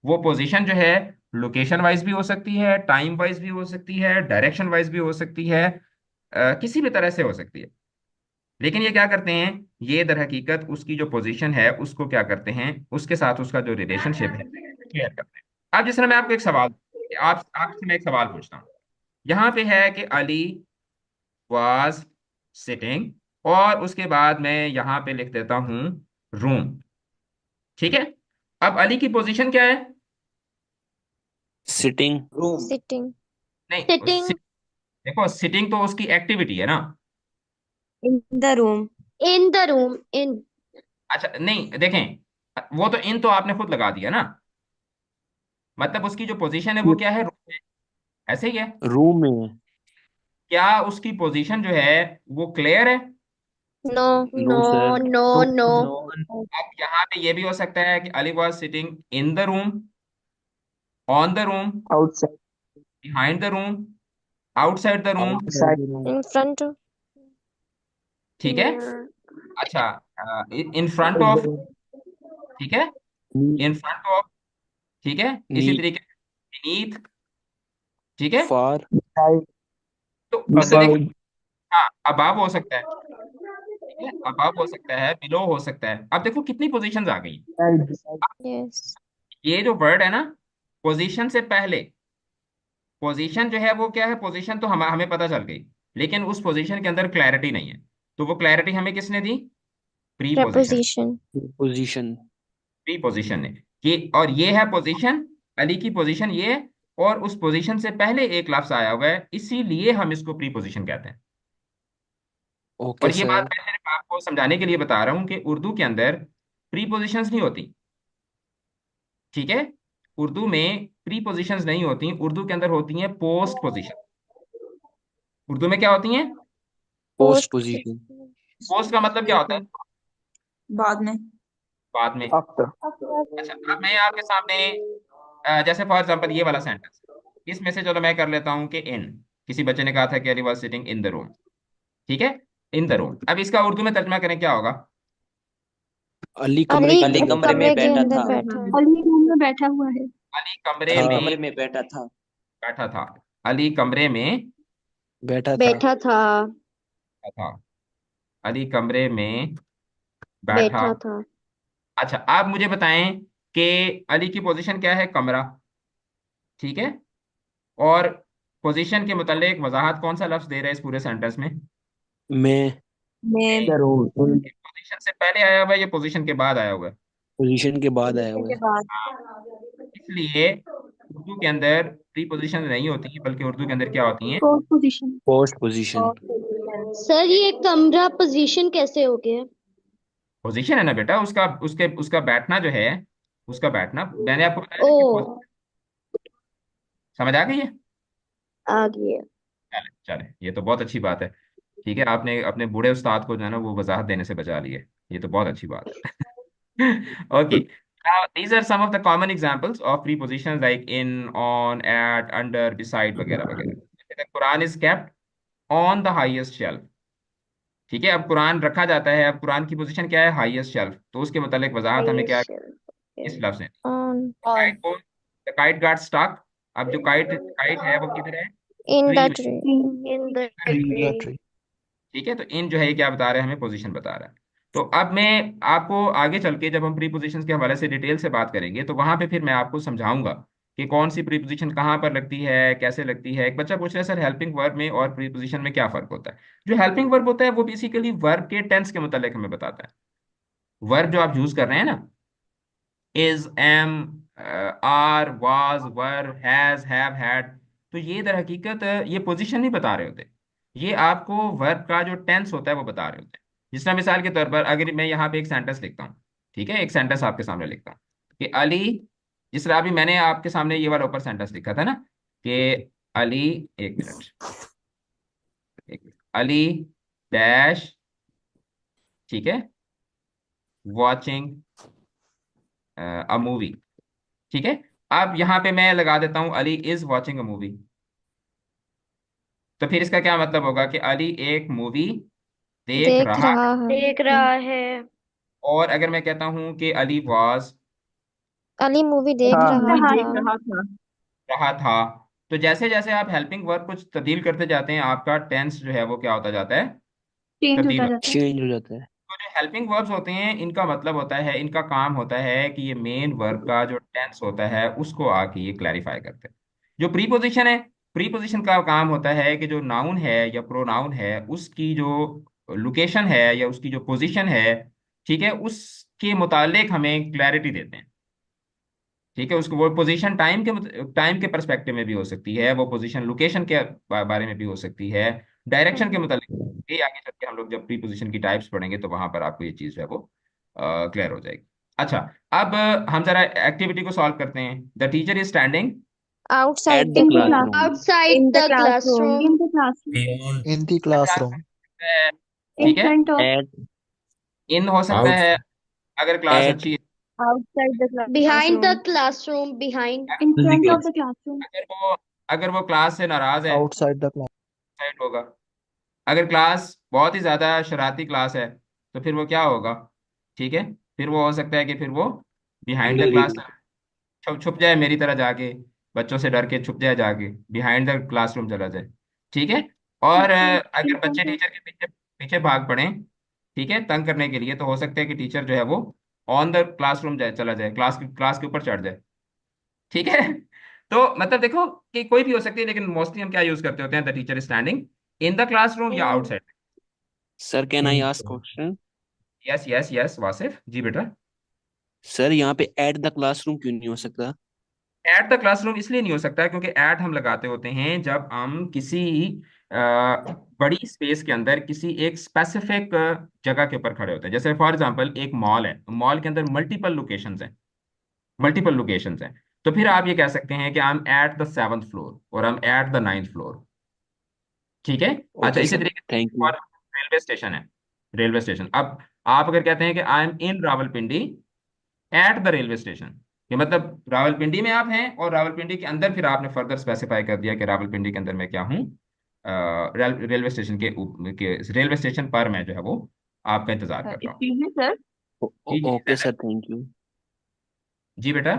वो पोजीशन जो है लोकेशन वाइज भी हो सकती है, टाइम वाइज भी हो सकती है, डायरेक्शन वाइज भी हो सकती है, किसी भी तरह से हो सकती है. लेकिन ये क्या करते हैं? ये दर हकीकत उसकी जो पोजीशन है उसको क्या करते हैं, उसके साथ उसका जो रिलेशनशिप है क्लियर करते हैं. अब जिस तरह मैं आपको एक सवाल, आपसे मैं एक सवाल पूछता हूँ. यहाँ पे है कि अली वाज सिटिंग, और उसके बाद मैं यहाँ पे लिख देता हूँ रूम. ठीक है. अब अली की पोजीशन क्या है? Sitting. Room. Sitting. नहीं, Sitting देखो, सिटिंग तो उसकी एक्टिविटी है ना. in the room. In the room. In. अच्छा, नहीं देखें, वो तो इन तो आपने खुद लगा दिया ना. मतलब उसकी जो पोजीशन है वो क्या है? रूम है. ऐसे ही है. Room में. क्या उसकी पोजीशन जो है वो क्लियर है? No. No, sir. No. No. No. अब यहाँ पे ये भी हो सकता है कि Ali was sitting in the room, on the room, Outside. Behind the room, outside the room. Outside the room. In front of. ठीक है. Near. अच्छा, इन फ्रंट ऑफ. ठीक है, इन फ्रंट ऑफ. ठीक है, इसी Neat. तरीके से beneath. ठीक है. Far. Beside. तो अब तो देखो, Beside. हाँ, अबाव हो सकता है. ठीक है, अबाव हो सकता है, बिलो हो सकता है. अब देखो कितनी पोजीशंस आ गई. Beside. Yes. ये जो वर्ड है ना, पोजीशन से पहले, पोजीशन जो है वो क्या है? पोजीशन तो हमें पता चल गई, लेकिन उस पोजीशन के अंदर क्लैरिटी नहीं है. तो वो क्लैरिटी हमें किसने दी? Preposition. Preposition. Position. Preposition ने. और ये है पोजीशन, अली की पोजीशन ये है, और उस पोजीशन से पहले एक लफ्ज आया हुआ है, इसीलिए हम इसको प्री पोजीशन कहते हैं. Okay, और ये बात sir. मैं सिर्फ आपको समझाने के लिए बता रहा हूँ कि उर्दू के अंदर प्री पोजीशंस नहीं होती. ठीक है, उर्दू में प्री पोजीशंस नहीं होती, उर्दू के अंदर होती हैं पोस्ट पोजीशन. उर्दू में क्या होती हैं? Post Post. position. पोस्ट का मतलब क्या होता है? बाद में. बाद में. After. अच्छा, अब मैं आपके सामने जैसे फॉर एग्जांपल ये वाला सेंटेंस, इसमें से चलो मैं कर लेता हूँ कि इन, किसी बच्चे ने कहा था कि Ali was sitting in the room. ठीक है, इन द रूम. अब इसका उर्दू में तर्जुमा करें, क्या होगा? अली अली कमरे अली के कमरे अंदर में कमरे के बैठा अंदर था. बैठा है. अली रूम में बैठा हुआ है. अली कमरे था. अली में कमरे में बैठा था. बैठा था. अली कमरे में बैठा था. बैठा था. था. अली कमरे में बैठा. बैठा था. अच्छा, आप मुझे बताएं कि अली की पोजीशन क्या है? कमरा. ठीक है. और पोजीशन के मुतालिक वजाहत कौन सा लफ्ज दे रहा है इस पूरे सेंटेंस में? मैं. मैं. The room. In. पोजीशन से पहले आया हुआ है या पोजीशन के बाद आया हुआ है? पोजीशन के बाद आया हुआ के है. बाद. इसलिए उर्दू के अंदर प्री पोजीशन नहीं होती, बल्कि उर्दू के अंदर क्या होती हैं? Fourth position. Post position. Sir ये कमरा पोजीशन कैसे हो गया? पोजीशन है ना बेटा, उसका उसके उसका बैठना जो है, उसका बैठना मैंने आपको बताया ना कि ओ. समझ आ गई है? आ गई है। चले चले, ये तो बहुत अच्छी बात है। ठीक है, आपने अपने बूढ़े उस्ताद को जो है ना वो वजाहत देने से बचा लिए, ये तो बहुत अच्छी बात है। Okay, now these are some of the common examples of prepositions like in, on, at, under, beside वगैरह वगैरह। जैसे the Quran is kept on the highest shelf। ठीक है, अब कुरान रखा जाता है, अब कुरान की पोजीशन क्या है? Highest shelf. तो उसके मतलब वजाहत हमें क्या Highest है? shelf. इस Okay. लफ्ज है On. काइट को, द काइट गॉट स्टक। अब जो काइट काइट है वो किधर है? In ट्री the में। tree. In the in the tree. tree. ठीक है, तो इन जो है ये क्या बता रहा है? हमें पोजीशन बता रहा है। तो अब मैं आपको आगे चल के जब हम प्रीपोजिशंस के हवाले से डिटेल से बात करेंगे तो वहां पे फिर मैं आपको समझाऊंगा कि कौन सी प्रीपोजिशन कहाँ पर लगती है, कैसे लगती है। एक बच्चा पूछ रहा है सर हेल्पिंग वर्ब में और प्रीपोजिशन में क्या फर्क होता है? जो हेल्पिंग वर्ब होता है वो बेसिकली वर्ब के टेंस के मुतालिक हमें बताता है। वर्ब जो आप यूज कर रहे हैं ना, is, am, are, was, were, has, have, had, तो ये दर हकीकत ये पोजीशन नहीं बता रहे होते। ये आपको वर्ब का जो टेंस होता है वो बता रहे होते हैं। जिस तरह मिसाल के तौर पर अगर मैं यहाँ पे एक सेंटेंस लिखता हूँ, ठीक है, एक सेंटेंस आपके सामने लिखता हूँ कि अली, जिस तरह अभी मैंने आपके सामने ये वाला ऊपर सेंटेंस लिखा था ना कि अली, एक मिनट, एक मिनट, अली डैश, ठीक है, वॉचिंग अ मूवी। ठीक है, अब यहाँ पे मैं लगा देता हूँ Ali is watching a movie. तो फिर इसका क्या मतलब होगा कि अली एक मूवी देख देख रहा है। रहा है। देख रहा है। और अगर मैं कहता हूँ कि अली वॉज अली मूवी देख हाँ रहा मूवी था। देख रहा था। रहा था, तो जैसे जैसे आप हेल्पिंग वर्ब कुछ तब्दील करते जाते हैं आपका टेंस जो है वो क्या होता जाता है? चेंज तब्दील होता हो। जाता है। चेंज हो जाता है। तो जो हेल्पिंग वर्ब्स होते हैं इनका मतलब होता है, इनका काम होता है कि ये मेन वर्ब का जो टेंस होता है उसको आके ये क्लैरिफाई करते हैं। जो प्रीपोजिशन है, प्रीपोजिशन का काम होता है कि जो नाउन है या प्रोनाउन है उसकी जो लोकेशन है या उसकी जो पोजीशन है, ठीक है, उसके मुतालिक हमें क्लैरिटी देते हैं। ठीक है, उसको वो पोजीशन टाइम के पर्सपेक्टिव में भी हो सकती है, वो पोजीशन लोकेशन के बारे में भी हो सकती है, डायरेक्शन के मुतालिक। ये आगे चल के हम लोग जब प्रीपोजिशन की टाइप्स पढ़ेंगे तो वहां पर आपको ये चीज जो है वो क्लियर हो जाएगी। अच्छा, अब हम जरा एक्टिविटी को सॉल्व करते हैं। The teacher is standing At Outside the the in the class. Class classroom. Outside in the the classroom classroom. In the classroom beyond, in the class classroom, है, इन ठीक है, फ्रंट ऑफ At इन हो सकता out, है अगर क्लास at अच्छी है। Outside the Behind the classroom classroom. Behind. In front physical, of the classroom अगर वो अगर वो क्लास से नाराज है outside the class, साइड होगा। अगर क्लास बहुत ही ज्यादा शरारती क्लास है तो फिर वो क्या होगा? ठीक है, फिर वो हो सकता है कि फिर वो behind the very class good. छुप छुप जाए, मेरी तरह जाके बच्चों से डर के छुप जाए, जाके बिहाइंड द क्लासरूम चला जाए। ठीक है, और इन अगर बच्चे फ्रंट ऑफ टीचर के पीछे पीछे भाग पड़े, ठीक है, तंग करने के लिए, तो हो सकता है कि टीचर जो है वो ऑन द क्लासरूम जाए, चला जाए, क्लास के ऊपर चढ़ जाए। ठीक है। तो मतलब देखो कि कोई भी हो सकती है, लेकिन मोस्टली हम क्या यूज करते होते हैं? The teacher standing in the classroom या outside. Sir, can I in ask question? Yes yes yes, Wasif ji बेटा। सर यहाँ पे एट द क्लासरूम क्यों नहीं हो सकता? एट द क्लासरूम इसलिए नहीं हो सकता है क्योंकि एट हम लगाते होते हैं जब हम किसी अ, बड़ी स्पेस के अंदर किसी एक स्पेसिफिक जगह के ऊपर खड़े होते हैं। जैसे फॉर एग्जांपल एक मॉल है, मॉल के अंदर मल्टीपल लोकेशंस हैं, मल्टीपल लोकेशंस हैं। तो फिर आप ये कह सकते हैं कि I am at the 7th floor और I am at the 9th floor. ठीक है। अच्छा, Okay, इसी sir. तरीके से Thank you. और रेलवे स्टेशन है, रेलवे स्टेशन। अब आप अगर कहते हैं कि I M in Rawalpindi at the railway station, कि मतलब रावलपिंडी में आप हैं और रावलपिंडी के अंदर फिर आपने फर्दर स्पेसिफाई कर दिया कि रावलपिंडी के अंदर मैं क्या हूँ, रेलवे स्टेशन के रेलवे स्टेशन पर मैं जो है वो आपका इंतजार कर रहा हूँ। Excuse me sir. जी जी Okay, जी sir. Thank you. जी बेटा।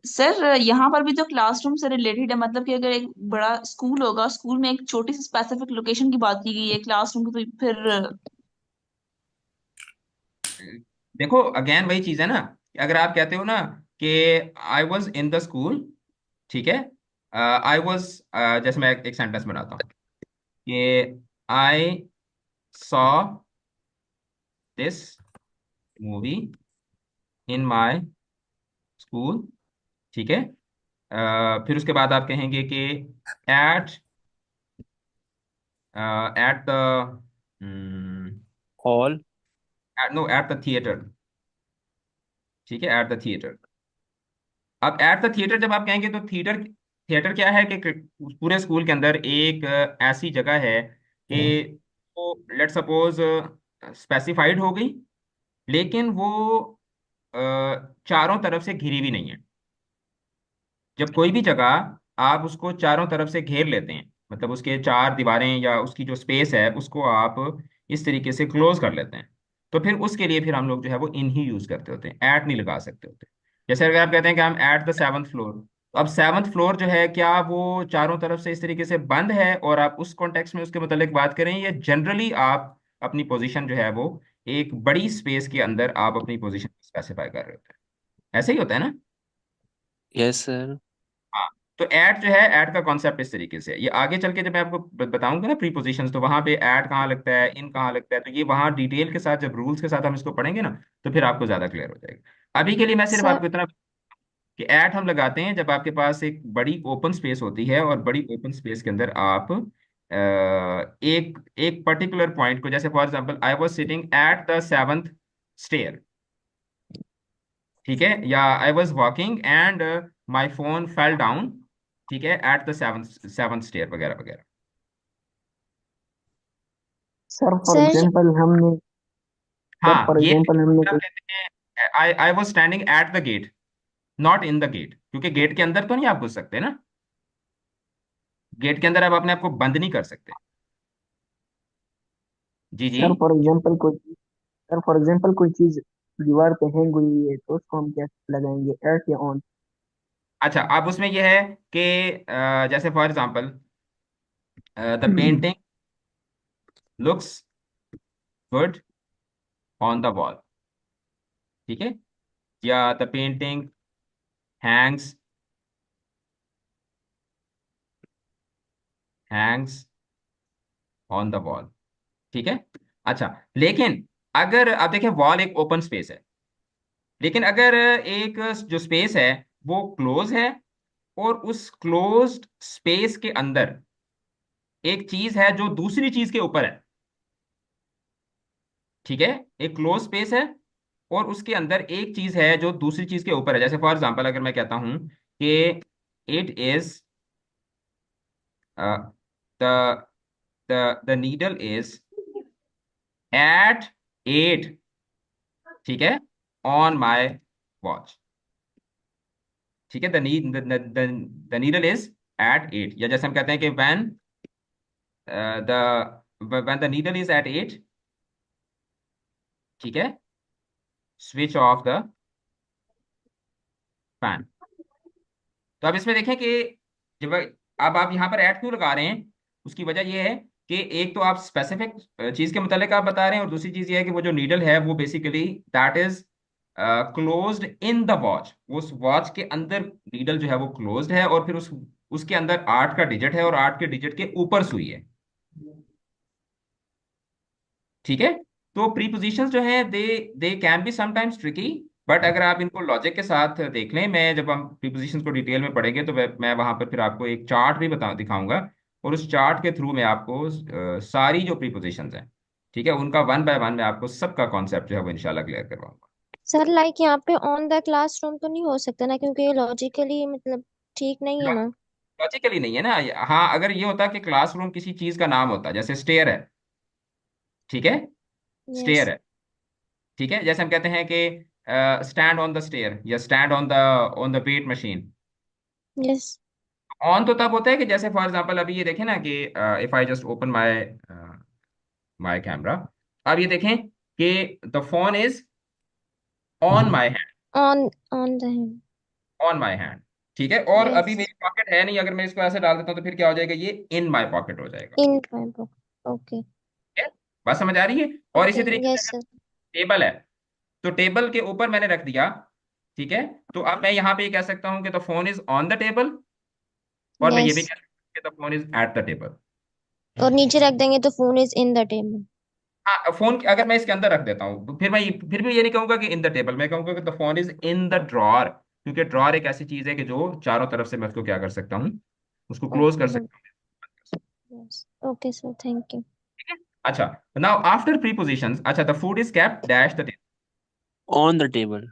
सर यहाँ पर भी तो क्लासरूम से रिलेटेड है, मतलब कि अगर एक बड़ा स्कूल होगा, स्कूल में एक छोटी सी स्पेसिफिक लोकेशन की बात की गई है, क्लासरूम की तो फिर देखो अगेन वही चीज है ना, कि अगर आप कहते हो ना कि I was in the school, ठीक है, आई वॉज, जैसे मैं एक सेंटेंस बनाता हूँ कि I saw this movie in my school. ठीक है, फिर उसके बाद आप कहेंगे कि at at the All. No at the theatre. ठीक है, एट द थिएटर। अब एट द थिएटर जब आप कहेंगे तो थिएटर थिएटर क्या है कि पूरे स्कूल के अंदर एक ऐसी जगह है कि वो लेट सपोज स्पेसिफाइड हो गई, लेकिन वो अ, चारों तरफ से घिरी भी नहीं है। जब कोई भी जगह आप उसको चारों तरफ से घेर लेते हैं, मतलब उसके चार दीवारें या उसकी जो स्पेस है उसको आप इस तरीके से क्लोज कर लेते हैं, तो फिर उसके लिए फिर हम लोग जो है वो इन ही यूज करते होते हैं, एट नहीं लगा सकते होते। जैसे अगर आप कहते हैं कि हम एट द सेवन्थ फ्लोर, तो अब सेवन्थ फ्लोर जो है क्या वो चारों तरफ से इस तरीके से बंद है और आप उस कॉन्टेक्स्ट में उसके मतलब बात करें, या जनरली आप अपनी पोजीशन जो है वो एक बड़ी स्पेस के अंदर आप अपनी पोजीशन स्पेसिफाई कर रहे होते हैं, ऐसे ही होता है ना? Yes sir. हाँ। तो ऐड जो है, ऐड का कॉन्सेप्ट इस तरीके से है। ये आगे चल के जब मैं आपको बताऊंगा ना प्रीपोजिशंस, तो वहां पे ऐड कहाँ लगता है, इन कहाँ लगता है, तो ये वहां डिटेल के साथ जब रूल्स के साथ हम इसको पढ़ेंगे ना, तो फिर आपको ज्यादा क्लियर हो जाएगा। अभी के लिए मैं सिर्फ सर आपको इतना कि ऐड हम लगाते हैं जब आपके पास एक बड़ी ओपन स्पेस होती है, और बड़ी ओपन स्पेस के अंदर आप एक एक पर्टिकुलर पॉइंट को, जैसे for example I was sitting at the seventh stair, ठीक है, या I was walking and my phone fell down, ठीक है, at the seventh seventh stair वगैरह वगैरह। सर फॉर सर एग्जांपल हमने सर हाँ, फॉर ये एग्जांपल हमने आप कोई कहते हैं I I was standing at the gate, not in the gate, क्योंकि गेट के अंदर तो नहीं आप घुस सकते ना, गेट के अंदर आप अपने आप को बंद नहीं कर सकते। जी जी। सर फॉर एग्जांपल कोई सर फॉर एग्जांपल कोई चीज दीवार पे हैंग हुई है तो उसको हम क्या लगाएंगे, एर्थ या ऑन? अच्छा, अब उसमें यह है कि जैसे for example the painting looks good on the wall, ठीक है, या the painting Hanks Hanks on the wall, ठीक है। अच्छा, लेकिन अगर आप देखें वॉल एक ओपन स्पेस है, लेकिन अगर एक जो स्पेस है वो क्लोज है, और उस क्लोज्ड स्पेस के अंदर एक चीज है जो दूसरी चीज के ऊपर है, ठीक है, एक क्लोज स्पेस है और उसके अंदर एक चीज है जो दूसरी चीज के ऊपर है। जैसे फॉर एग्जांपल अगर मैं कहता हूं कि it is the the needle is at 8, ठीक है, ऑन माय वॉच, ठीक है, द नीडल इज एट 8, या जैसे हम कहते हैं कि when the needle is at 8, ठीक है, स्विच ऑफ द फैन। तो अब इसमें देखें कि जब अब आप यहाँ पर ऐड क्यों लगा रहे हैं, उसकी वजह यह है कि एक तो आप स्पेसिफिक चीज के मुतालिक आप बता रहे हैं, और दूसरी चीज ये है कि वो जो नीडल है वो basically that is closed in the watch, उस वॉच के अंदर नीडल जो है वो क्लोज्ड है, और फिर उसके अंदर 8 का डिजिट है और 8 के डिजिट के ऊपर सुई है, ठीक है। तो प्रीपोजिशंस जो है they can be sometimes tricky, but अगर आप इनको लॉजिक के साथ देख लें, मैं जब हम प्रीपोजिशंस को डिटेल में पढ़ेंगे तो मैं वहां पर फिर आपको एक चार्ट भी दिखाऊंगा, और उस चार्ट के थ्रू मैं आपको सारी जो प्रीपोजिशंस हैं, ठीक है, उनका वन बाय वन मैं आपको सबका कॉन्सेप्ट जो है वो इंशाल्लाह क्लियर करवाऊंगा। सर लाइक यहाँ पे ऑन द क्लासरूम तो नहीं हो सकता ना, क्योंकि ये लॉजिकली मतलब ठीक नहीं है ना। लॉजिकली नहीं है ना। हाँ, अगर ये होता कि क्लासरूम किसी चीज का नाम होता, जैसे स्टेयर है, ठीक है, यस। स्टेयर है, ठीक है, जैसे हम कहते हैं कि स्टैंड ऑन द स्टेयर या stand on the weight machine. Yes. On तो तब होता है कि जैसे फॉर एग्जांपल अभी ये देखें ना कि if I just open my my camera, अब ये देखें कि the phone is on my hand, on on the hand. On my hand, ठीक है, और अभी यस। मेरी पॉकेट है नहीं, अगर मैं इसको ऐसे डाल देता हूँ तो फिर क्या हो जाएगा, ये इन माय पॉकेट हो जाएगा, इन माय बुक। ओके। ठीक है, बात समझ आ रही है। और ओके। इसी तरीके से यस अगर सर। टेबल है, तो टेबल के ऊपर मैंने रख दिया, ठीक है, तो अब मैं यहाँ पे ये कह सकता हूँ कि the phone is on the table, और मैं ये यस। भी कह सकता हूँ कि the phone is at the table. और नीचे रख देंगे तो phone is in the table. हाँ, फोन अगर मैं इसके अंदर रख देता हूँ तो फिर भी ये नहीं कहूंगा कि इन द टेबल, मैं कहूंगा कि the phone is in the drawer, क्योंकि ड्रॉर एक ऐसी चीज है कि जो चारों तरफ से मैं उसको क्या कर सकता हूँ, उसको क्लोज कर ओके। सकता हूँ। Yes. Okay sir, thank you. ठीक है। अच्छा, नाउ आफ्टर प्रीपोजिशंस, अच्छा, the food is kept dash the table, on the table.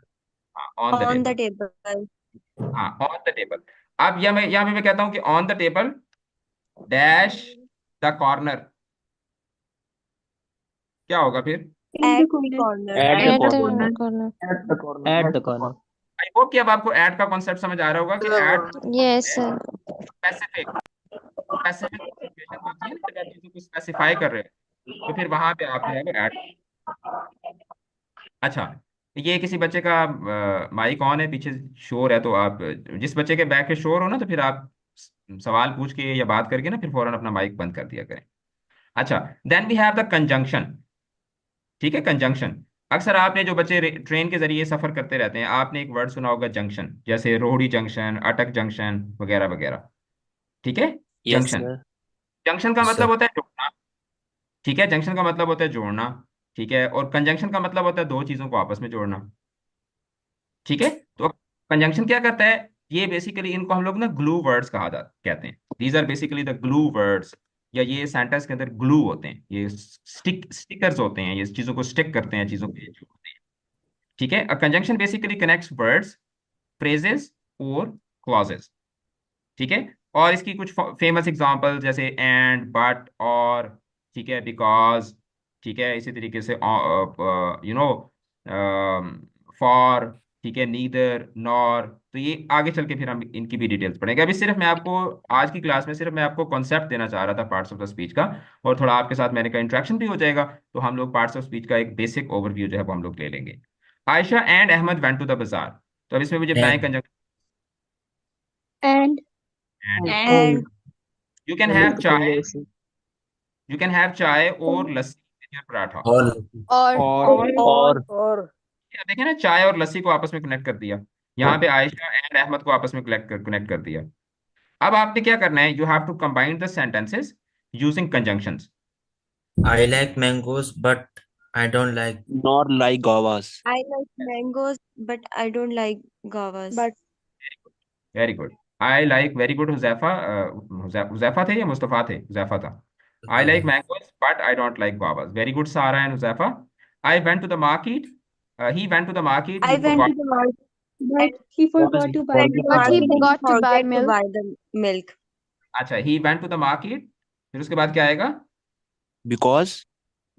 On the on the table, table. हाँ, ऑन द टेबल। अब यहाँ पे मैं कहता हूँ कि on the table dash the corner, क्या होगा फिर? At corner. At the At the at corner. corner. the corner. At the corner. At At the the corner. corner. I hope कि अब आपको ऐड का कॉन्सेप्ट समझ आ रहा होगा कि add Yes, sir. Specific specific situation होती है ना, जब आप चीजों को स्पेसिफाई कर रहे हैं तो फिर वहां पे आप जो है वो ऐड। अच्छा, ये किसी बच्चे का माइक ऑन है, पीछे शोर है, तो आप जिस बच्चे के बैक पे शोर हो ना, तो फिर आप सवाल पूछ के या बात करके ना फिर फौरन अपना माइक बंद कर दिया करें। अच्छा, then we have the conjunction. ठीक है, कंजंक्शन। अक्सर आपने जो बच्चे ट्रेन के जरिए सफर करते रहते हैं, आपने एक वर्ड सुना होगा जंक्शन, जैसे रोहड़ी जंक्शन, अटक जंक्शन, वगैरह वगैरह। ठीक है, यस जंक्शन। सर। जंक्शन का Yes, मतलब sir. होता है जोड़ना। ठीक है, जंक्शन का मतलब होता है जोड़ना। ठीक है, और कंजंक्शन का मतलब होता है दो चीजों को आपस में जोड़ना। ठीक है, तो कंजंक्शन क्या करता है? ये बेसिकली इनको हम लोग ना ग्लू वर्ड्स कहा जा कहते हैं। These are basically the glue words, या ये सेंटेंस के अंदर ग्लू होते हैं, ये स्टिकर्स होते हैं, ये चीजों को स्टिक करते हैं, चीजों को जोड़ते हैं। ठीक है, conjunction basically connects words, phrases और क्लॉजेस। ठीक है, और इसकी कुछ फेमस एग्जांपल जैसे एंड, बट, और, ठीक है, बिकॉज, ठीक है, इसी तरीके से यू नो फॉर, ठीक है, नीदर, नॉर। तो ये आगे चल के फिर हम इनकी भी डिटेल्स पढ़ेंगे। अभी सिर्फ मैं आपको आज की क्लास में सिर्फ मैं आपको कॉन्सेप्ट देना चाह रहा था पार्ट्स ऑफ द स्पीच का, और थोड़ा आपके साथ मैंने का इंट्रैक्शन भी हो जाएगा, तो हम लोग पार्ट्स ऑफ स्पीच का एक बेसिक ओवरव्यू जो है वो हम लोग ले लेंगे। Ayesha and Ahmed went to the bazaar. तो अब इसमें मुझे बताएं And conjunction. And And you can have Milk chai, conjunction. You can have chai और लस्सी with your paratha. all. or और Or या देखें ना, चाय और लस्सी को आपस में कनेक्ट कर दिया, यहाँ पे आयशा एंड अहमद को आपस में कनेक्ट कर दिया। अब आपने क्या करना है? You have to combine the sentences using conjunctions. I like mangoes, but I don't like. Nor like guavas. I like mangoes, but I don't like guavas. but very good. I like, very good Huzaifa. Huzaifa थे या मुस्तफा थे? हुजैफा था। I like mangoes but I don't like guavas। Very good Sara and Huzaifa. I went to the market, he went to the market, I he went to forgot. the market, but he forgot to buy went to milk. the But he market and he forgot to buy forget to milk. buy the milk. अच्छा, he went to the market, फिर उसके बाद क्या आएगा? बिकॉज।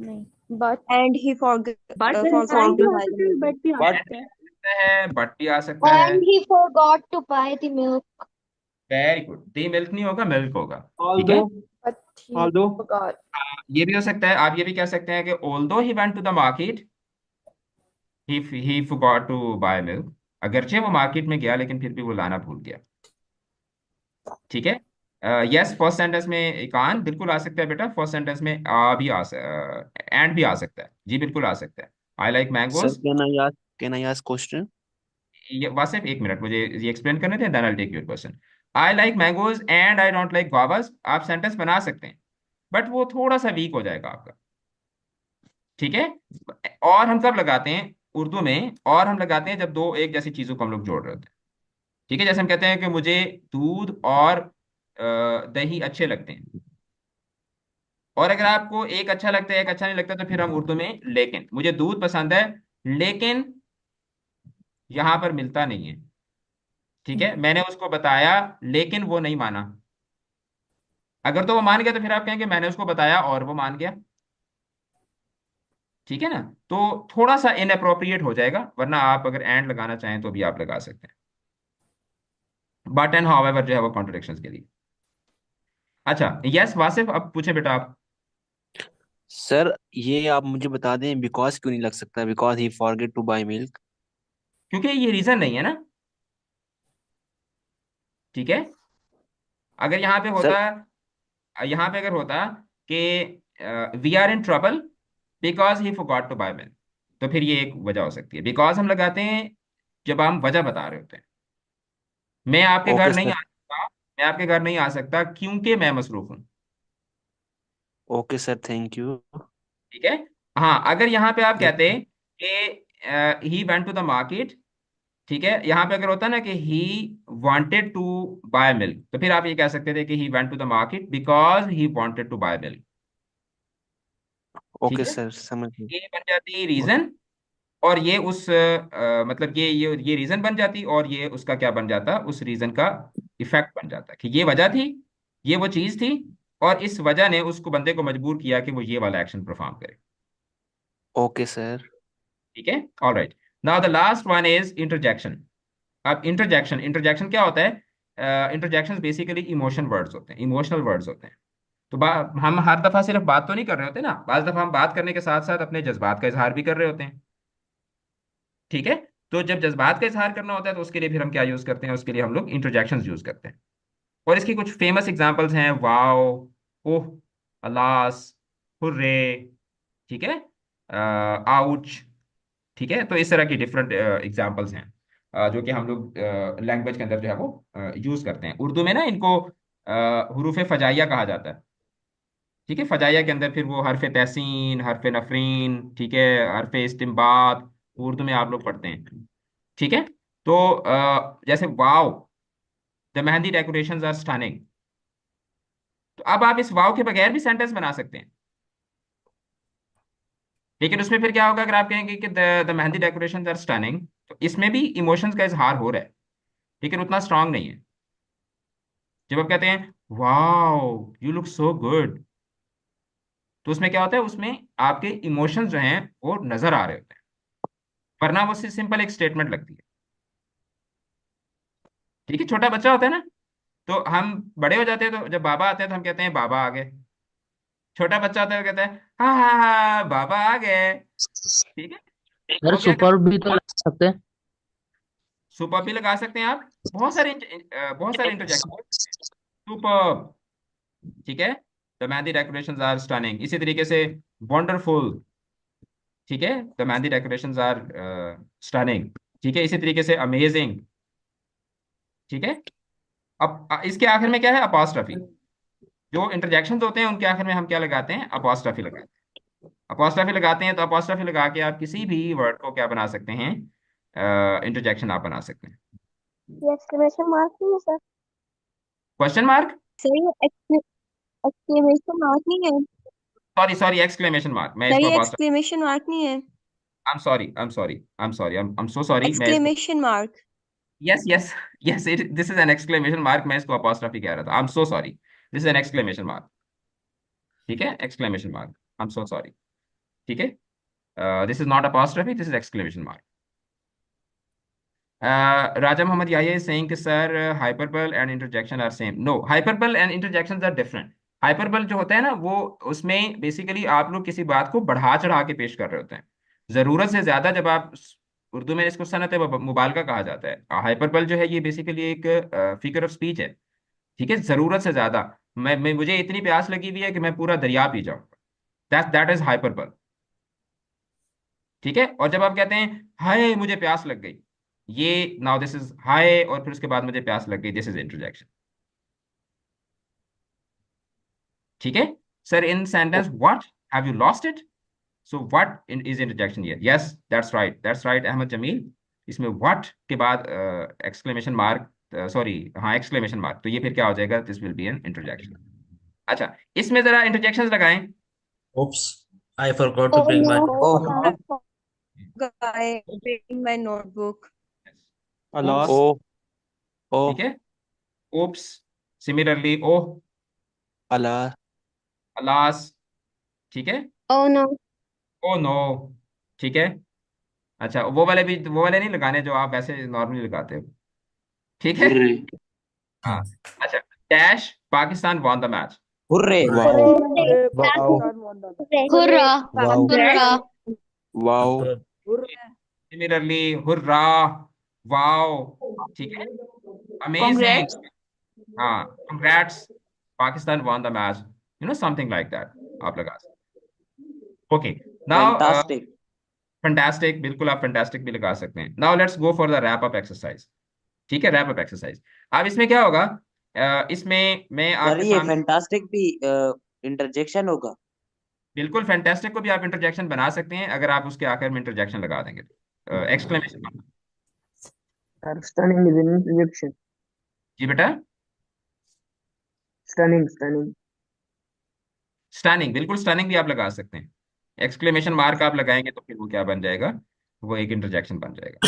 नहीं, but And he forgot but forgot to buy the milk. but भी आ बट सकता है. है, बट भी आ सकता है। And he forgot to buy the milk. Very good, the milk नहीं होगा, मिल्क होगा। ठीक है, although But he although forgot. ये भी हो सकता है, आप ये भी कह सकते हैं कि although he went to the market, he forgot to buy milk. अगरचे वो मार्केट में गया लेकिन फिर भी वो लाना भूल गया। ठीक है, यस, फर्स्ट सेंटेंस में कान बिल्कुल आ सकता है बेटा, फर्स्ट सेंटेंस में आ भी एंड भी आ सकता है, जी बिल्कुल आ सकता है। I like sir mangoes. Can I ask question? ये बस सिर्फ एक मिनट मुझे ये एक्सप्लेन करने थे, then I take your question. I like mangoes and I don't like guavas। आप सेंटेंस बना सकते हैं, बट वो थोड़ा सा वीक हो जाएगा आपका। ठीक है, और हम कब लगाते हैं उर्दू में? और हम लगाते हैं जब दो एक जैसी चीजों को हम लोग जोड़ रहे होते हैं। ठीक है, जैसे हम कहते हैं कि मुझे दूध और दही अच्छे लगते हैं, और अगर आपको एक अच्छा लगता है एक अच्छा नहीं लगता, तो फिर हम उर्दू में लेकिन, मुझे दूध पसंद है लेकिन यहां पर मिलता नहीं है। ठीक है, मैंने उसको बताया लेकिन वो नहीं माना। अगर तो वो मान गया तो फिर आप कहेंगे मैंने उसको बताया और वो मान गया। ठीक है ना, तो थोड़ा सा इनअप्रोप्रिएट हो जाएगा, वरना आप अगर एंड लगाना चाहें तो भी आप लगा सकते हैं। बट एंड हाउएवर जो है वो कॉन्ट्रडिक्शंस के लिए। अच्छा, यस वासिफ, अब पूछे बेटा आप। सर ये आप मुझे बता दें बिकॉज क्यों नहीं लग सकता? Because he forget to buy milk. क्योंकि ये रीजन नहीं है ना। ठीक है, अगर यहाँ पे सर होता, यहाँ पे अगर होता कि we are in trouble because he forgot to buy milk, तो फिर ये एक वजह हो सकती है। बिकॉज हम लगाते हैं जब हम वजह बता रहे होते हैं। मैं आपके घर ओके नहीं सर। आ सकता, मैं आपके घर नहीं आ सकता क्योंकि मैं मसरूफ हूँ। Okay sir, thank you. ठीक है, हाँ, अगर यहाँ पे आप कहते कि he went to the market, ठीक है, यहाँ पे अगर होता ना कि he wanted to buy milk, तो फिर आप ये कह सकते थे कि he went to the market because he wanted to buy milk. ठीक ओके है, सर, समझ गए। ये बन जाती रीजन, और ये उस मतलब ये रीजन बन जाती, और ये उसका क्या बन जाता, उस रीजन का इफेक्ट बन जाता है कि ये वजह थी, ये वो चीज थी, और इस वजह ने उसको बंदे को मजबूर किया कि वो ये वाला एक्शन परफॉर्म करे। Okay sir. ठीक है, all right. Now the last one is interjection. अब इंटरजेक्शन, इंटरजेक्शन क्या होता है? इंटरजेक्शन बेसिकली इमोशन वर्ड्स होते हैं, इमोशनल वर्ड्स होते हैं। तो हम हर दफा सिर्फ बात तो नहीं कर रहे होते ना, बाज दफा हम बात करने के साथ साथ अपने जज्बात का इजहार भी कर रहे होते हैं। ठीक है, तो जब जज्बात का इजहार करना होता है तो उसके लिए फिर हम क्या यूज करते हैं? उसके लिए हम लोग इंटरजेक्शंस यूज करते हैं। और इसकी कुछ फेमस एग्जांपल्स हैं, वाओ, ओह, अलास, हुर्रे, ठीक है, आउच। ठीक है, तो इस तरह की डिफरेंट एग्जांपल्स हैं जो कि हम लोग लैंग्वेज के अंदर जो है वो यूज करते हैं। उर्दू में ना इनको हुरूफ फजाइया कहा जाता है। ठीक है, फजाइया के अंदर फिर वो हरफ तहसीन, हरफ नफरीन, ठीक है, हरफ इस्तिंबात, उर्दू में आप लोग पढ़ते हैं। ठीक है, तो जैसे wow, the mehndi decorations are stunning. तो अब आप इस वाव के बगैर भी सेंटेंस बना सकते हैं, लेकिन उसमें फिर क्या होगा अगर आप कहेंगे कि the mehndi decorations are stunning, तो इसमें भी इमोशंस का इजहार हो रहा है, लेकिन उतना स्ट्रांग नहीं है। जब आप कहते हैं wow you look so good, तो उसमें क्या होता है? उसमें आपके इमोशंस जो हैं वो नजर आ रहे होते हैं, वरना वो सिंपल एक स्टेटमेंट लगती है। ठीक है, छोटा बच्चा होता है ना, तो हम बड़े हो जाते हैं तो जब बाबा आते हैं तो हम कहते हैं बाबा आ गए। छोटा बच्चा होता है वो कहता है हाँ हाँ हाँ बाबा आ गए। ठीक है, सर वो क्या सुपर करते भी तो लगा सकते हैं। सुपर भी लगा सकते हैं आप, बहुत सारे इंटरजेक्शन। सुपर, ठीक है, the mehndi decorations are stunning. इसी तरीके से वंडरफुल, ठीक है, the mehndi decorations are stunning. ठीक है, इसी तरीके से अमेजिंग। ठीक है, अब इसके आखिर में क्या है? अपॉस्ट्रफी। जो इंटरजेक्शंस होते हैं उनके आखिर में हम क्या लगाते हैं? अपॉस्ट्रफी लगाते हैं। अपॉस्ट्रफी लगाते हैं तो अपॉस्ट्रफी लगा के आप किसी भी वर्ड को क्या बना सकते हैं? इंटरजेक्शन आप बना सकते हैं। ये एक्सक्लेमेशन मार्क नहीं है सर? क्वेश्चन मार्क, सर ये एक्सक्लेमेशन मार्क नहीं है? सॉरी सॉरी, एक्सक्लेमेशन मार्क, मैं सर इसको ये अपॉस्ट्रफी, एक्सक्लेमेशन मार्क नहीं है? आई एम सो सॉरी, मैं इसको, exclamation mark. Yes yes yes, this is an exclamation mark, मैं इसको अपॉस्ट्रफी कह रहा था, I am so sorry, this is an exclamation mark. ठीक है, exclamation mark, I am so sorry. ठीक है, this is not apostrophe, this is exclamation mark. Raja Mohammad Yahya is saying कि sir hyperbole and interjection are same. No, hyperbole and interjection are different. Hyperbole जो होता है ना वो, उसमें बेसिकली आप लोग किसी बात को बढ़ा चढ़ा के पेश कर रहे होते हैं, जरूरत से ज्यादा। जब आप उर्दू में इसको सनत मुबालगा कहा जाता है। हाइपरबल जो है ये बेसिकली एक फिगर ऑफ स्पीच है। ठीक है, जरूरत से ज्यादा, मुझे इतनी प्यास लगी हुई है कि मैं पूरा दरिया पी जाऊंगा, दैट इज हाइपरबल। ठीक है, और जब आप कहते हैं हाय मुझे प्यास लग गई, ये नाउ दिस इज हाय, और फिर उसके बाद मुझे प्यास लग गई, दिस इज इंटरजेक्शन। ठीक है, sir in sentence what, have you lost it? So what is interjection here? Yes, that's right Ahmed Jameel. इसमें व्हाट के बाद एक्सक्लेमेशन मार्क, सॉरी हाँ एक्सक्लेमेशन मार्क, तो ये फिर क्या हो जाएगा? This will be an interjection. अच्छा, इसमें जरा इंटरजेक्शंस लगाएं। Oops, I forgot to Oh bring my no. I forgot bring my notebook. Oops, oh oh ठीक है, ओप्स, सिमिलरली ओह, अला अलास, ठीक है, Oh no. ओ नो, ठीक है। अच्छा, वो वाले भी, वो वाले नहीं लगाने जो आप वैसे नॉर्मली लगाते हो। ठीक है, हुर्रे हाँ। अच्छा, dash Pakistan won the match. Hurray Hooray. Wow Wow. Hooray. Hurrah. Wow Hurrah. Wow similarly hurrah, wow, ठीक है, अमेजिंग, कॉन्ग्रेट्स। हाँ, congrats, Pakistan won the match, something like that आप लगा सकते। Okay, now fantastic. फैंटास्टिक, बिल्कुल आप फैंटास्टिक भी लगा सकते हैं। Now let's go for the wrap up exercise. ठीक है, रैप अप एक्सरसाइज। अब इसमें क्या होगा? इसमें मैं सर आपके ये सामने, फैंटास्टिक भी इंटरजेक्शन होगा? बिल्कुल फैंटास्टिक को भी आप इंटरजेक्शन बना सकते हैं अगर आप उसके आखिर में इंटरजेक्शन लगा देंगे तो। Exclamation, sir stunning is an interjection. जी बेटा, स्टनिंग स्टनिंग। स्टनिंग, बिल्कुल स्टनिंग भी आप लगा सकते हैं। एक्सक्लेमेशन मार्क आप लगाएंगे तो फिर वो क्या बन जाएगा? वो एक इंटरजेक्शन बन जाएगा।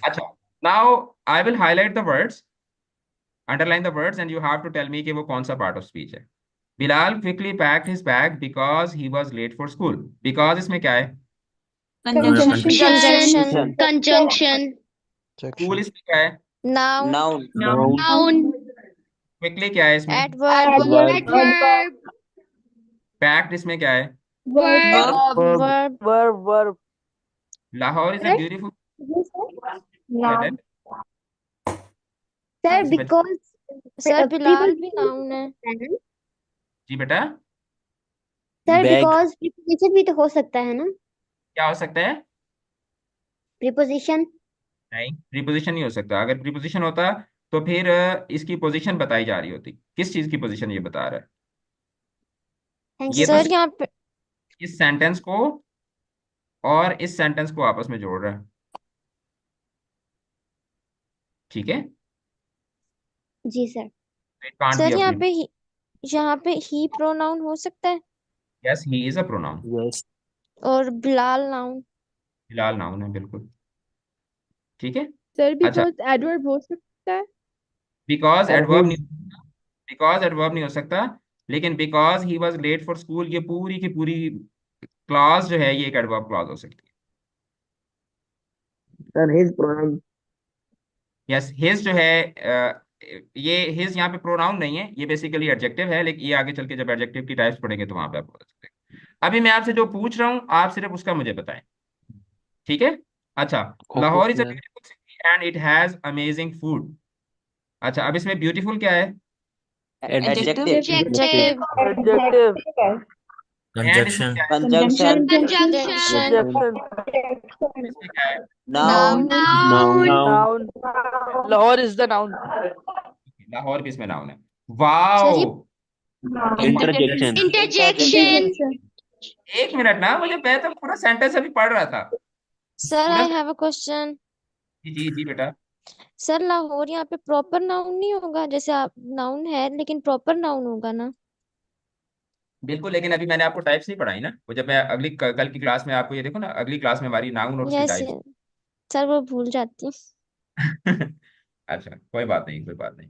अच्छा, now I will highlight the words, underline the words and you have to tell me कि वो कौन सा पार्ट ऑफ स्पीच है। Bilal quickly packed his bag because he was late for school. Because इसमें क्या है? कंजंक्शन। Conjunction. Conjunction. स्कूल इसमें क्या है? Noun. Noun. Noun. Noun. Quickly क्या है इसमें? Adverb. Adverb. Adverb. पैक्ड इसमें क्या है? Verb. Verb. Verb. verb. Lahore is a beautiful Noun. Sir, because Sir, Bilal भी noun है. जी बेटा, Sir, Bag. because preposition भी तो हो सकता है ना? क्या हो सकता है? Preposition. नहीं, प्रीपोजिशन नहीं हो सकता। अगर प्रीपोजिशन होता तो फिर इसकी पोजीशन बताई जा रही होती। किस चीज की पोजीशन ये बता रहा है? Thank ये you. तो Sir, सिर्फ यहाँ पे इस सेंटेंस को और इस सेंटेंस को आपस में जोड़ रहा है। ठीक है, जी sir. It can't sir, be a यहाँ पे ही प्रोनाउन हो सकता है yes, he is a pronoun. Yes. और बिलाल नाउन. फिलहाल नाउन है, बिल्कुल ठीक है। सर, अच्छा, बिकॉज एडवर्ब हो सकता है. Because Sir, adverb his. नहीं, बिकॉज एडवर्ब नहीं हो सकता। लेकिन because he was late for school, ये पूरी की पूरी क्लॉज जो है ये एक एडवर्ब क्लॉज हो सकती Sir, his pronoun. है। यस, हिज जो है ये हिज यहाँ पे प्रोनाउन नहीं है, ये बेसिकली एडजेक्टिव है। लेकिन ये आगे चल के जब एडजेक्टिव की टाइप्स पढ़ेंगे तो वहां पे आप बता सकते हैं। अभी मैं आपसे जो पूछ रहा हूँ आप सिर्फ उसका मुझे बताएं, ठीक है? अच्छा, Okay, Lahore is a sir. Beautiful city and it has amazing food. अच्छा, अब इसमें ब्यूटीफुल क्या है? Adjective. Adjective. Adjective. एंड इसमें Conjunction. क्या है? Conjunction. Conjunction. इसमें क्या है? Noun. Noun. Noun. Lahore is the noun. Lahore भी इसमें नाउन है। सर, ये वाओ, Interjection. interjection. एक मिनट ना, मुझे मैं तो पूरा सेंटेंस अभी पढ़ रहा था। सर, पूरा आई हैव अ क्वेश्चन. जी जी जी बेटा। सर, लाहौर यहाँ पे प्रॉपर नाउन नहीं होगा? जैसे आप नाउन है लेकिन प्रॉपर नाउन होगा ना? बिल्कुल, लेकिन अभी मैंने आपको टाइप्स नहीं पढ़ाई ना। वो जब मैं अगली कल की क्लास में आपको ये देखो ना, अगली क्लास में हमारी नाउन और उसकी यस. टाइप्स। सर, वो भूल जाती हूँ. अच्छा, कोई बात नहीं, कोई बात नहीं,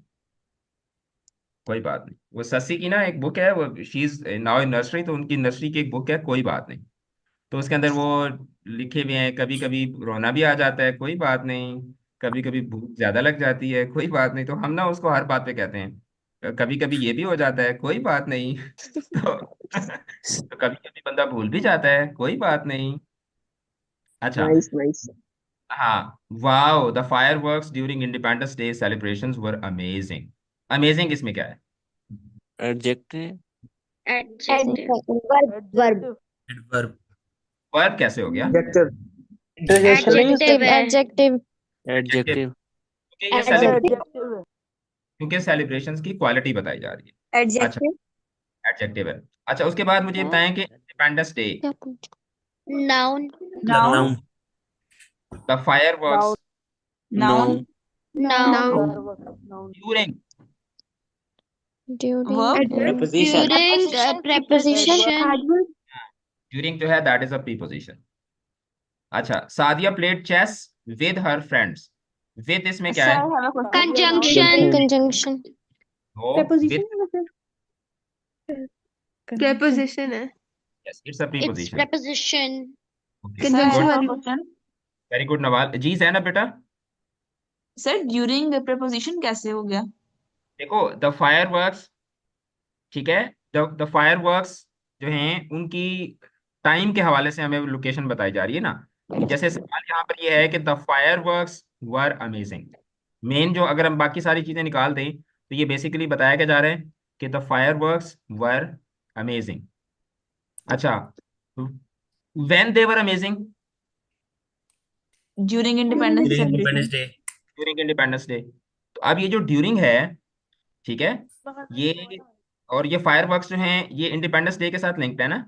कोई बात नहीं। वो ससी की ना एक बुक है, वो she is now in nursery, तो उनकी नर्सरी की एक बुक है, कोई बात नहीं। तो उसके अंदर वो लिखे हुए हैं, कभी कभी रोना भी आ जाता है, कोई बात नहीं। कभी कभी भूख ज्यादा लग जाती है, कोई बात नहीं। तो हम ना उसको हर बात पे कहते हैं, कभी कभी ये भी हो जाता है, कोई बात नहीं। तो कभी कभी बंदा भूल भी जाता है, कोई बात नहीं। अच्छा, Nice, nice. हाँ, wow the fire works during Independence day celebrations were amazing. Amazing इसमें क्या है? Adjective. Adjective. Verb. Adverb. Verb कैसे हो गया? Adjective. Interjection नहीं है Adjective. Adjective. Adjective. क्योंकि ये Adjective. क्योंकि सेलिब्रेशंस की क्वालिटी बताई जा रही है। अच्छा, Adjective. एडजेक्टिव है। अच्छा, उसके बाद मुझे बताएं कि इंडिपेंडेंस डे, क्या पूछ? Noun. Noun. Noun. The fireworks Noun. Noun. Noun. During, During. Verb. Preposition. During. Preposition. During जो है दैट इज अ प्रीपोजिशन। अच्छा, Sadia played chess with her friends. With इसमें क्या Sir, है? I have a question. Conjunction. Conjunction. वो Preposition with, है सर preposition है yes, it's a It's preposition. preposition. Okay, Sir, I conjunction have a वाली question. very good नवाल जी, जैनब बेटा। Sir, during preposition कैसे हो गया? देखो, द फायर वर्क्स, ठीक है, द फायर वर्क्स जो हैं उनकी टाइम के हवाले से हमें लोकेशन बताई जा रही है ना। जैसे सवाल यहाँ पर ये है कि the fireworks were amazing. Main जो, अगर हम बाकी सारी चीजें निकाल दें तो ये बेसिकली बताया क्या जा रहा है कि the fireworks were amazing. अच्छा, when they were amazing? During Independence During celebration. Independence Day. During Independence Day. तो अब ये जो ड्यूरिंग है, ठीक है, ये और ये फायर वर्क्स जो हैं ये इंडिपेंडेंस डे के साथ लिंक्ड है ना।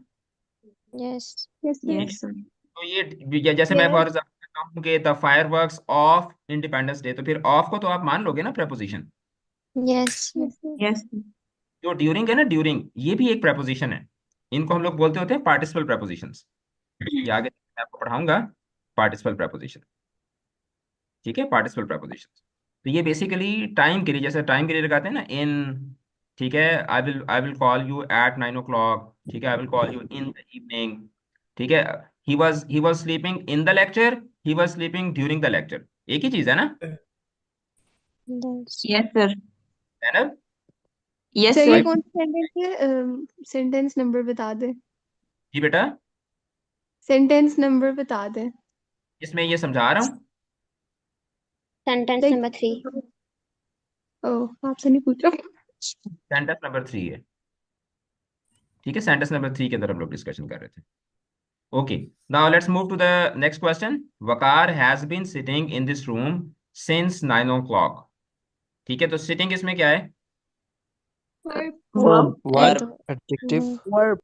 Yes. yes sir ठीक है, Yes, sir. तो ये जैसे मैं फॉर एग्जाम्पल कहता हूँ कि the fire works of independence Day, तो फिर ऑफ को तो आप मान लोगे ना preposition. Yes. yes sir Yes. जो ड्यूरिंग है ना, ड्यूरिंग ये भी एक प्रेपोजिशन है। इनको हम लोग बोलते होते हैं पार्टिसिपल प्रेपोजिशंस। ये आगे मैं आपको पढ़ाऊंगा, पार्टिसिपल प्रेपोजिशन। ठीक है, पार्टिसिपल प्रेपोजिशन। तो ये बेसिकली टाइम के लिए, जैसे टाइम के लिए लगाते हैं ना, इन, ठीक है, I will call you at 9 o'clock, ठीक है, I will call you in the evening, ठीक है, he was sleeping in the lecture, he was sleeping during the lecture, एक ही चीज है ना, Yes. यस सर, है ना? यस सर ये सर। कौन सा सेंटेंस है? सेंटेंस नंबर बता दे। जी बेटा, सेंटेंस नंबर बता दे। इसमें ये समझा रहा हूँ। Sentence like number 3. ओह आपसे नहीं पूछा। सेंटेंस नंबर 3 है, ठीक है, सेंटेंस नंबर 3 के अंदर हम लोग डिस्कशन कर रहे थे। Okay, now let's move to the next question. Waqar has been sitting in this room since 9 o'clock, ठीक है, तो सिटिंग इसमें क्या है? verb. Verb Adverb. Adjective. Verb.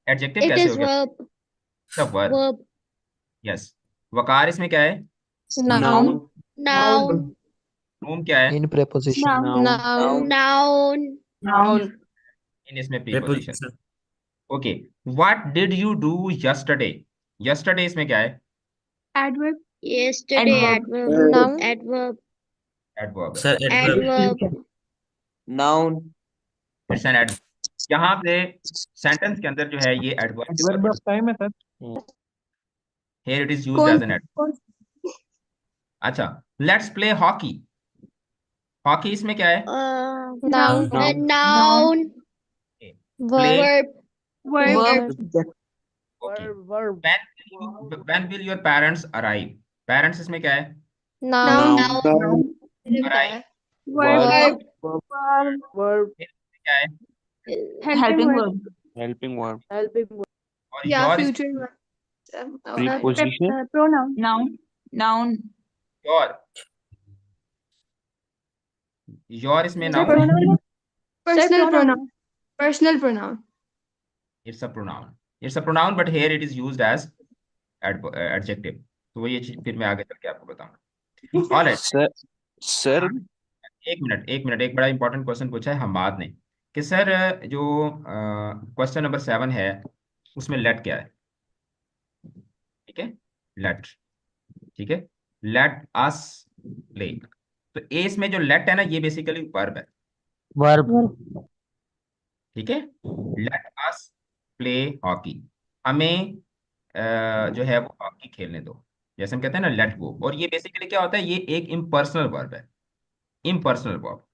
Adjective It कैसे is हो गया? verb. सब वर्ब, Verb. यस। वकार इसमें क्या है? Noun, noun. Noun. रूम क्या है? In preposition. Noun, noun. Noun. Noun, in इसमें preposition. preposition, okay, what did you do yesterday? Yesterday इसमें क्या है? Adverb. Yesterday. Adverb, Adverb. Noun. Adverb. Adverb है, sir, adverb, Adverb. Noun. It's an ad. यहाँ पे सेंटेंस के अंदर जो है ये एडवर्ब यूज Adverb करते of time है सर. हैं, हियर इट इज यूज्ड कौन एज एन एड। कौन अच्छा, लेट्स प्ले हॉकी। हॉकी इसमें क्या है? Noun. Noun. Noun, Noun. Play, Verb. Verb, Verb. Subject. Okay, Verb. When will your parents arrive? Parents इसमें क्या है? Noun. Noun, arrive. Verb. Verb. Verb. क्या है? Helping verb, helping verb. Helping verb. और या your future preposition. Pronoun. Noun, noun, your your इसमें सर नाउन है, pronoun. Personal pronoun. Personal pronoun. It's a pronoun, it's a pronoun, but here it is used as adjective. तो वो ये चीज फिर मैं आगे चल के आपको बताऊंगा। ऑलराइट, सर सर एक मिनट एक मिनट, एक बड़ा इंपॉर्टेंट क्वेश्चन पूछा है हमाद ने कि सर जो क्वेश्चन नंबर 7 है उसमें लेट क्या है? ठीक है, लेट, ठीक है, लेट अस प्ले। तो ए इसमें जो लेट है ना, ये बेसिकली वर्ब है, Verb. ठीक है, लेट अस प्ले हॉकी, हमें जो है वो हॉकी खेलने दो, जैसे हम कहते हैं ना लेट गो। और ये बेसिकली क्या होता है, ये एक इम्पर्सनल वर्ब है, इम्पर्सनल वर्ब।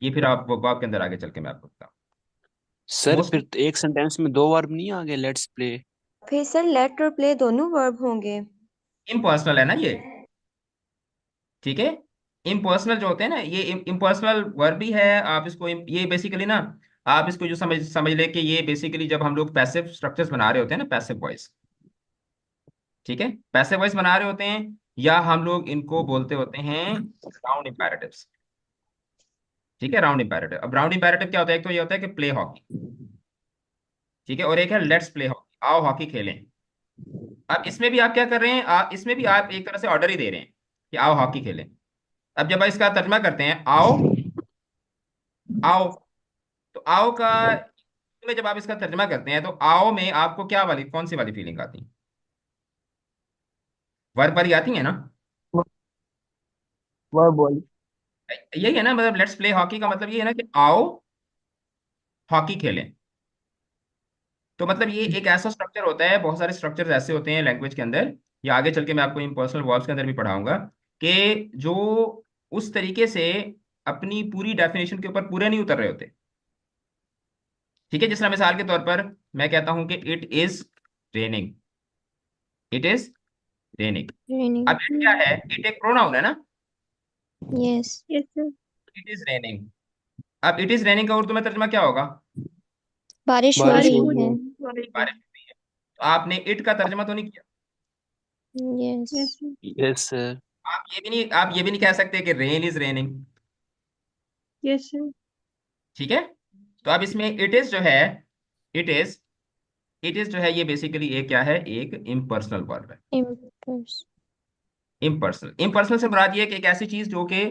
ये फिर आप वर्ब के अंदर आगे चल के मैं आपको बताऊँ। सर मोस्ट फिर तो एक सेंटेंस में दो वर्ब नहीं आ गए, लेट्स प्ले। फिर सर लेट और प्ले दोनों वर्ब होंगे। इम्पर्सनल है ना ये, ठीक है, इम्पर्सनल जो होते हैं ना, ये इम्पर्सनल वर्ब भी है। आप इसको ये बेसिकली ना, आप इसको जो समझ समझ ले कि ये बेसिकली जब हम लोग पैसिव स्ट्रक्चर्स बना रहे होते हैं ना, पैसिव वॉइस, ठीक है, पैसिव वॉइस बना रहे होते हैं, या हम लोग इनको बोलते होते हैं राउंड इम्पेरेटिव्स, ठीक है, राउंड इम्पेरेटिव। अब राउंड इम्पेरेटिव क्या होता है? एक तो ये होता है कि प्ले हॉकी, ठीक है, और एक है लेट्स प्ले हॉकी, आओ हॉकी खेलें। अब इसमें भी आप क्या कर रहे हैं, आप इसमें भी आप एक तरह से ऑर्डर ही दे रहे हैं कि आओ हॉकी खेलें। अब जब आप इसका तर्जमा करते हैं, आओ, आओ, तो आओ का में जब आप इसका तर्जमा करते हैं, तो आओ में आपको क्या वाली, कौन सी वाली फीलिंग आती है? वर्ब वाली आती है ना? Verb वाली. यही है ना, मतलब लेट्स प्ले हॉकी का मतलब ये है ना कि आओ हॉकी खेलें। तो मतलब ये एक ऐसा स्ट्रक्चर होता है, बहुत सारे स्ट्रक्चर्स ऐसे होते हैं लैंग्वेज के अंदर, या आगे चल के मैं आपको इम्पर्सनल वर्ब्स के अंदर भी पढ़ाऊंगा, कि जो उस तरीके से अपनी पूरी डेफिनेशन के ऊपर पूरे नहीं उतर रहे होते, ठीक है। जिस तरह मिसाल के तौर पर मैं कहता हूं कि it is raining, it is raining. Raining. अब इट क्या है? इट एक प्रोनाउन है ना, Yes. It is raining. अब इट इज रेनिंग का उर्दू में तर्जुमा क्या होगा? बारिश हो बारिश रही हो रही है. है। बारिश हो रही है। तो आपने इट का तर्जुमा तो नहीं किया। Yes. Yes sir. आप ये भी नहीं कह सकते कि रेन इज रेनिंग, ठीक है। तो अब इसमें इट इज जो है, इट इज, इट इज जो है ये बेसिकली एक क्या है, एक इम्पर्सनल वर्ब है। Impers. इम्पर्सनल, इम्पर्सनल से मुराद ये है कि एक ऐसी चीज जो कि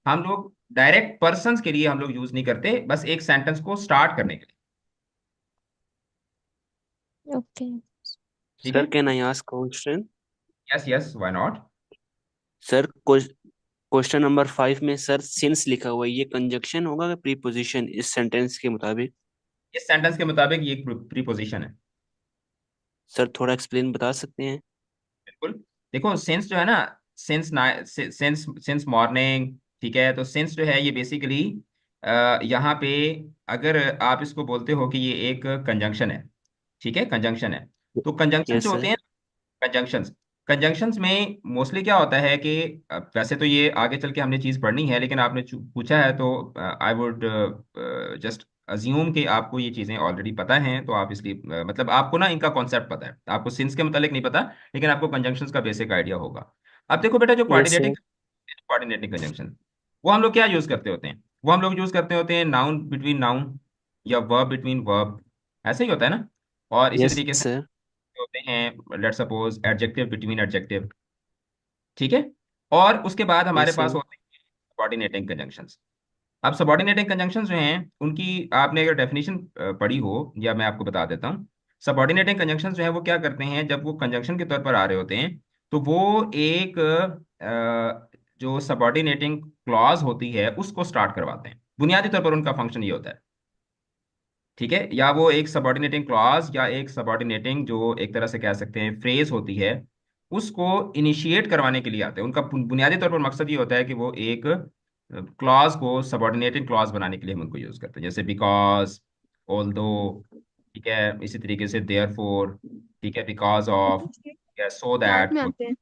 हम लोग डायरेक्ट पर्सन्स के लिए हम लोग यूज नहीं करते, बस एक सेंटेंस को स्टार्ट करने के लिए, Okay. ठीक है। Sir can I ask question? Yes yes, why not. Sir question number 5 में सर सिंस लिखा हुआ है, ये कंजक्शन होगा कि प्रीपोजिशन इस सेंटेंस के मुताबिक? इस सेंटेंस के मुताबिक ये प्रीपोजिशन है। सर थोड़ा एक्सप्लेन बता सकते हैं? बिल्कुल। देखो सिंस जो है ना, सिंस सिंस सिंस मॉर्निंग, ठीक है, तो सिंस जो है ये बेसिकली यहाँ पे अगर आप इसको बोलते हो कि ये एक कंजंक्शन है, ठीक है, कंजंक्शन है। तो कंजंक्शन यस जो होते सर। हैं, कंजंक्शंस, कंजंक्शंस में मोस्टली क्या होता है कि वैसे तो ये आगे चल के हमने चीज़ पढ़नी है, लेकिन आपने पूछा है तो आई वुड जस्ट अज्यूम कि आपको ये चीज़ें ऑलरेडी पता हैं, तो आप इसलिए मतलब आपको ना इनका कॉन्सेप्ट पता है, आपको सिंस के मतलब नहीं पता, लेकिन आपको कंजंक्शंस का बेसिक आइडिया होगा। अब देखो बेटा, जो yes sir. Coordinating coordinating conjunction, वो हम लोग क्या यूज़ करते होते हैं? वो हम लोग यूज़ करते होते हैं नाउन बिटवीन नाउन या वर्ब बिटवीन वर्ब, ऐसे ही होता है ना। और इसी यस तरीके से सर। होते हैं let's suppose adjective between adjective, ठीक है। और उसके बाद हमारे यस पास सर। होते हैं सबॉर्डिनेटिंग कंजंक्शंस। अब सबॉर्डिनेटिंग कंजंक्शंस जो हैं उनकी आपने अगर डेफिनेशन पढ़ी हो, या मैं आपको बता देता हूँ। सबॉर्डिनेटिंग कंजंक्शंस जो है वो क्या करते हैं, जब वो कंजंक्शन के तौर पर आ रहे होते हैं, तो वो एक जो सबॉर्डिनेटिंग क्लॉज होती है उसको स्टार्ट करवाते हैं। बुनियादी तौर पर उनका फंक्शन ये होता है, ठीक है। या वो एक सबॉर्डिनेटिंग क्लॉज या एक सबॉर्डिनेटिंग जो एक तरह से कह सकते हैं फ्रेज होती है, उसको इनिशिएट करवाने के लिए आते हैं। उनका बुनियादी तौर पर मकसद ये होता है कि वो एक क्लॉज को सबॉर्डिनेटिंग क्लॉज बनाने के लिए हम उनको यूज करते हैं, जैसे बिकॉज, ऑल्दो, ठीक है, इसी तरीके से देयरफॉर, ठीक है, because of, so start that, में आते हैं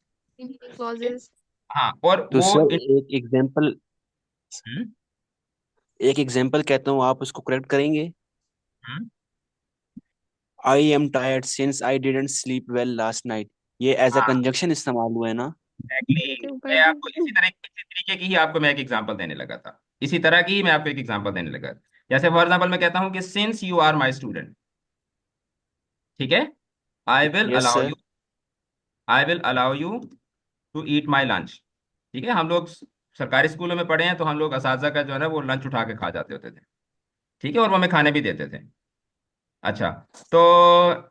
क्लॉजेस। हाँ, और तो वो सर हम्म, एक एग्जांपल कहता हूँ, आप उसको करेक्ट करेंगे? Hmm, I am tired since I didn't sleep well last night, ये एज अ हाँ, कंजक्शन इस्तेमाल हुआ है ना? एग्जैक्टली। क्यों मैं कर आपको इसी तरीके की ही आपको मैं एक एग्जांपल देने लगा था, इसी तरह की ही मैं आपको एक एग्जांपल देने लगा। जैसे फॉर एग्जांपल मैं कहता हूँ कि since you are my student, ठीक है, I will yes allow sir. You, I will allow you to eat my lunch, ठीक है। हम लोग सरकारी स्कूलों में पढ़े हैं, तो हम लोग असाजा का जो है ना वो लंच उठा के खा जाते होते थे, ठीक है, और वो हमें खाने भी देते थे। अच्छा, तो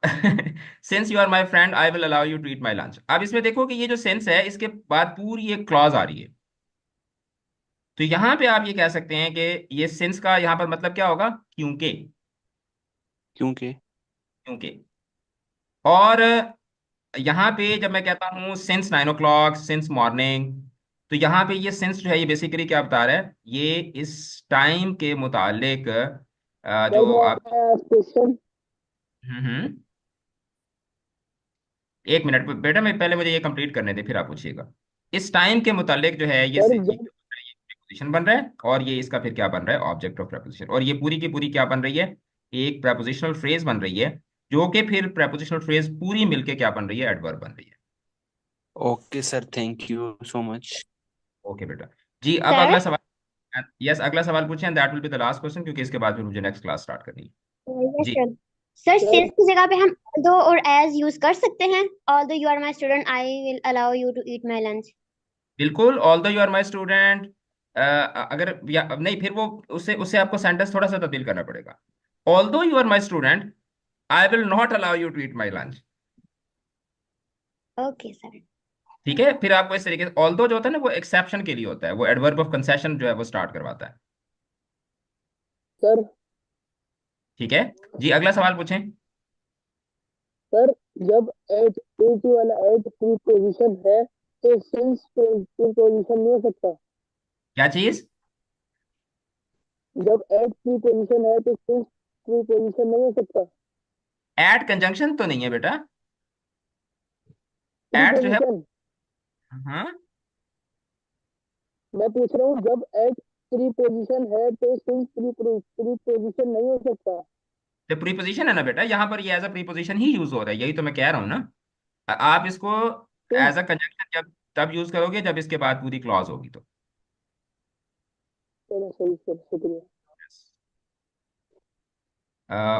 since you are my friend I will allow you to eat my lunch. अब इसमें देखो कि ये जो सेंस है, इसके बाद पूरी एक क्लॉज आ रही है। तो यहां पे आप ये कह सकते हैं कि ये सिंस का यहां पर मतलब क्या होगा, क्योंकि, क्योंकि। क्योंकि। और यहाँ पे जब मैं कहता हूँ सिंस 9 o'clock, सिंस मॉर्निंग, तो यहाँ पे ये सिंस जो है ये बेसिकली क्या बता रहा है, ये इस टाइम के मुतालिक सर जो मैं आप, अपना क्वेश्चन। हम्म, एक मिनट बेटा, मैं पहले मुझे ये कंप्लीट करने दे फिर आप पूछिएगा। इस टाइम के मुतालिक जो है ये सर ये जब प्रीपोजिशन बन रहा है, और ये इसका फिर क्या बन रहा है, ऑब्जेक्ट ऑफ प्रेपोजिशन। और ये पूरी की पूरी क्या बन रही है, एक प्रेपोजिशनल फ्रेज बन रही है, जो कि फिर प्रेपोजिशनल फ्रेज पूरी मिलके क्या बन रही है, एडवर्ब बन रही है। Okay sir, thank you so much. Okay बेटा। जी, अब सर अगला सवाल, यस, अगला सवाल पूछें, that will be the last question, क्योंकि इसके बाद फिर मुझे नेक्स्ट क्लास स्टार्ट करनी है। यस जी, सर। सर सर सिंस की जगह पे हम although और as यूज कर सकते हैं। although you are my student I will allow you to eat my lunch। बिल्कुल, although you are my student, अगर या नहीं, फिर वो उससे उससे आपको सेंटेंस थोड़ा सा तब्दील करना पड़ेगा। Although you are my student I will not allow you to eat my lunch, okay sir. ठीक है। फिर आपको इस तरीके से ऑल्दो जो होता है ना वो एक्सेप्शन के लिए होता है, वो एडवर्ब ऑफ कंसेशन जो है वो स्टार्ट करवाता है, सर ठीक है। जी, अगला सवाल पूछें। सर जब एट एट वाला एट प्रीपोजिशन है तो सिंस प्रीपोजिशन नहीं हो सकता। क्या चीज? जब एट प्रीपोजिशन है तो सिंस प्रीपोजिशन नहीं हो सकता। एट कंजंक्शन तो नहीं है बेटा, एट जो है, प्रीपोजिशन हाँ, मैं पूछ रहा हूँ जब एट प्रीपोजिशन है तो सिंस प्रीपोजिशन नहीं हो सकता। तो प्रीपोजिशन है ना बेटा, यहाँ पर ये एज अ प्रीपोजिशन ही यूज हो रहा है, यही तो मैं कह रहा हूँ ना। आप इसको तो एज अ कंजंक्शन जब तब यूज करोगे जब इसके बाद पूरी क्लॉज होगी तो। चलो सही सर, शुक्रिया।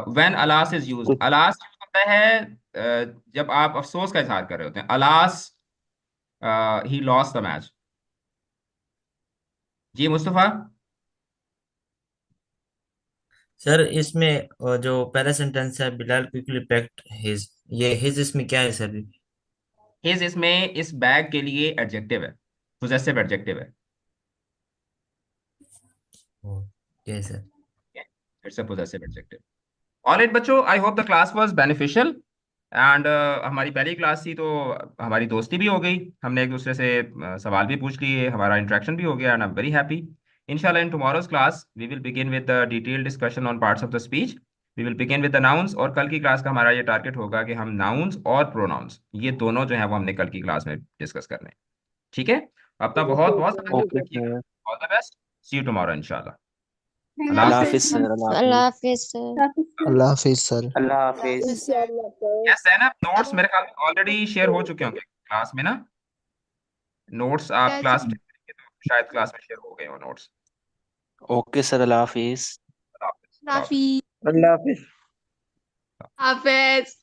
When alas is used, alas use होता है जब आप अफसोस का इजहार कर रहे होते हैं, alas he lost the match. जी मुस्तफा। सर इसमें जो पहला सेंटेंस है, बिलाल क्विकली पैक्ड हिज, ये हिज इसमें क्या है सर? हिज इसमें इस बैग के लिए एडजेक्टिव है, पोजेसिव एडजेक्टिव है। Yes sir. It's a possessive adjective. All right बच्चों, I hope the class was beneficial and हमारी पहली क्लास थी तो हमारी दोस्ती भी हो गई, हमने एक दूसरे से सवाल भी पूछ लिए, हमारा इंटरेक्शन भी हो गया and I am very happy. इंशाल्लाह in tomorrow's class we will begin with the detail discussion on parts of the speech. We will begin with the nouns, और कल की क्लास का हमारा ये टारगेट होगा कि हम नाउन्स और प्रोनाउंस ये दोनों जो है वो हमने कल की क्लास में डिस्कस करने हैं. ठीक है, अपना बहुत बहुत ख्याल ओके रखिएगा. Sir. All the best, see you tomorrow इंशाल्लाह. अल्लाह अल्लाह अल्लाह हाफिज. हाफिज सर। अल्लाह अल्लाह हाफिज। हाफिज सर. अल्लाह हाफिज सर। अल्लाह हाफिज। इंशाअल्लाह सर। यस जैनब, नोट्स मेरे ख्याल में ऑलरेडी शेयर हो चुके होंगे क्लास में ना. नोट्स आप Yes. क्लास टेस्ट के तो शायद क्लास में शेयर हो गए हो नोट्स. Okay sir. अल्लाह हाफिज। अल्लाह हाफिज. Rafi. अल्लाह हाफिज। Hafiz.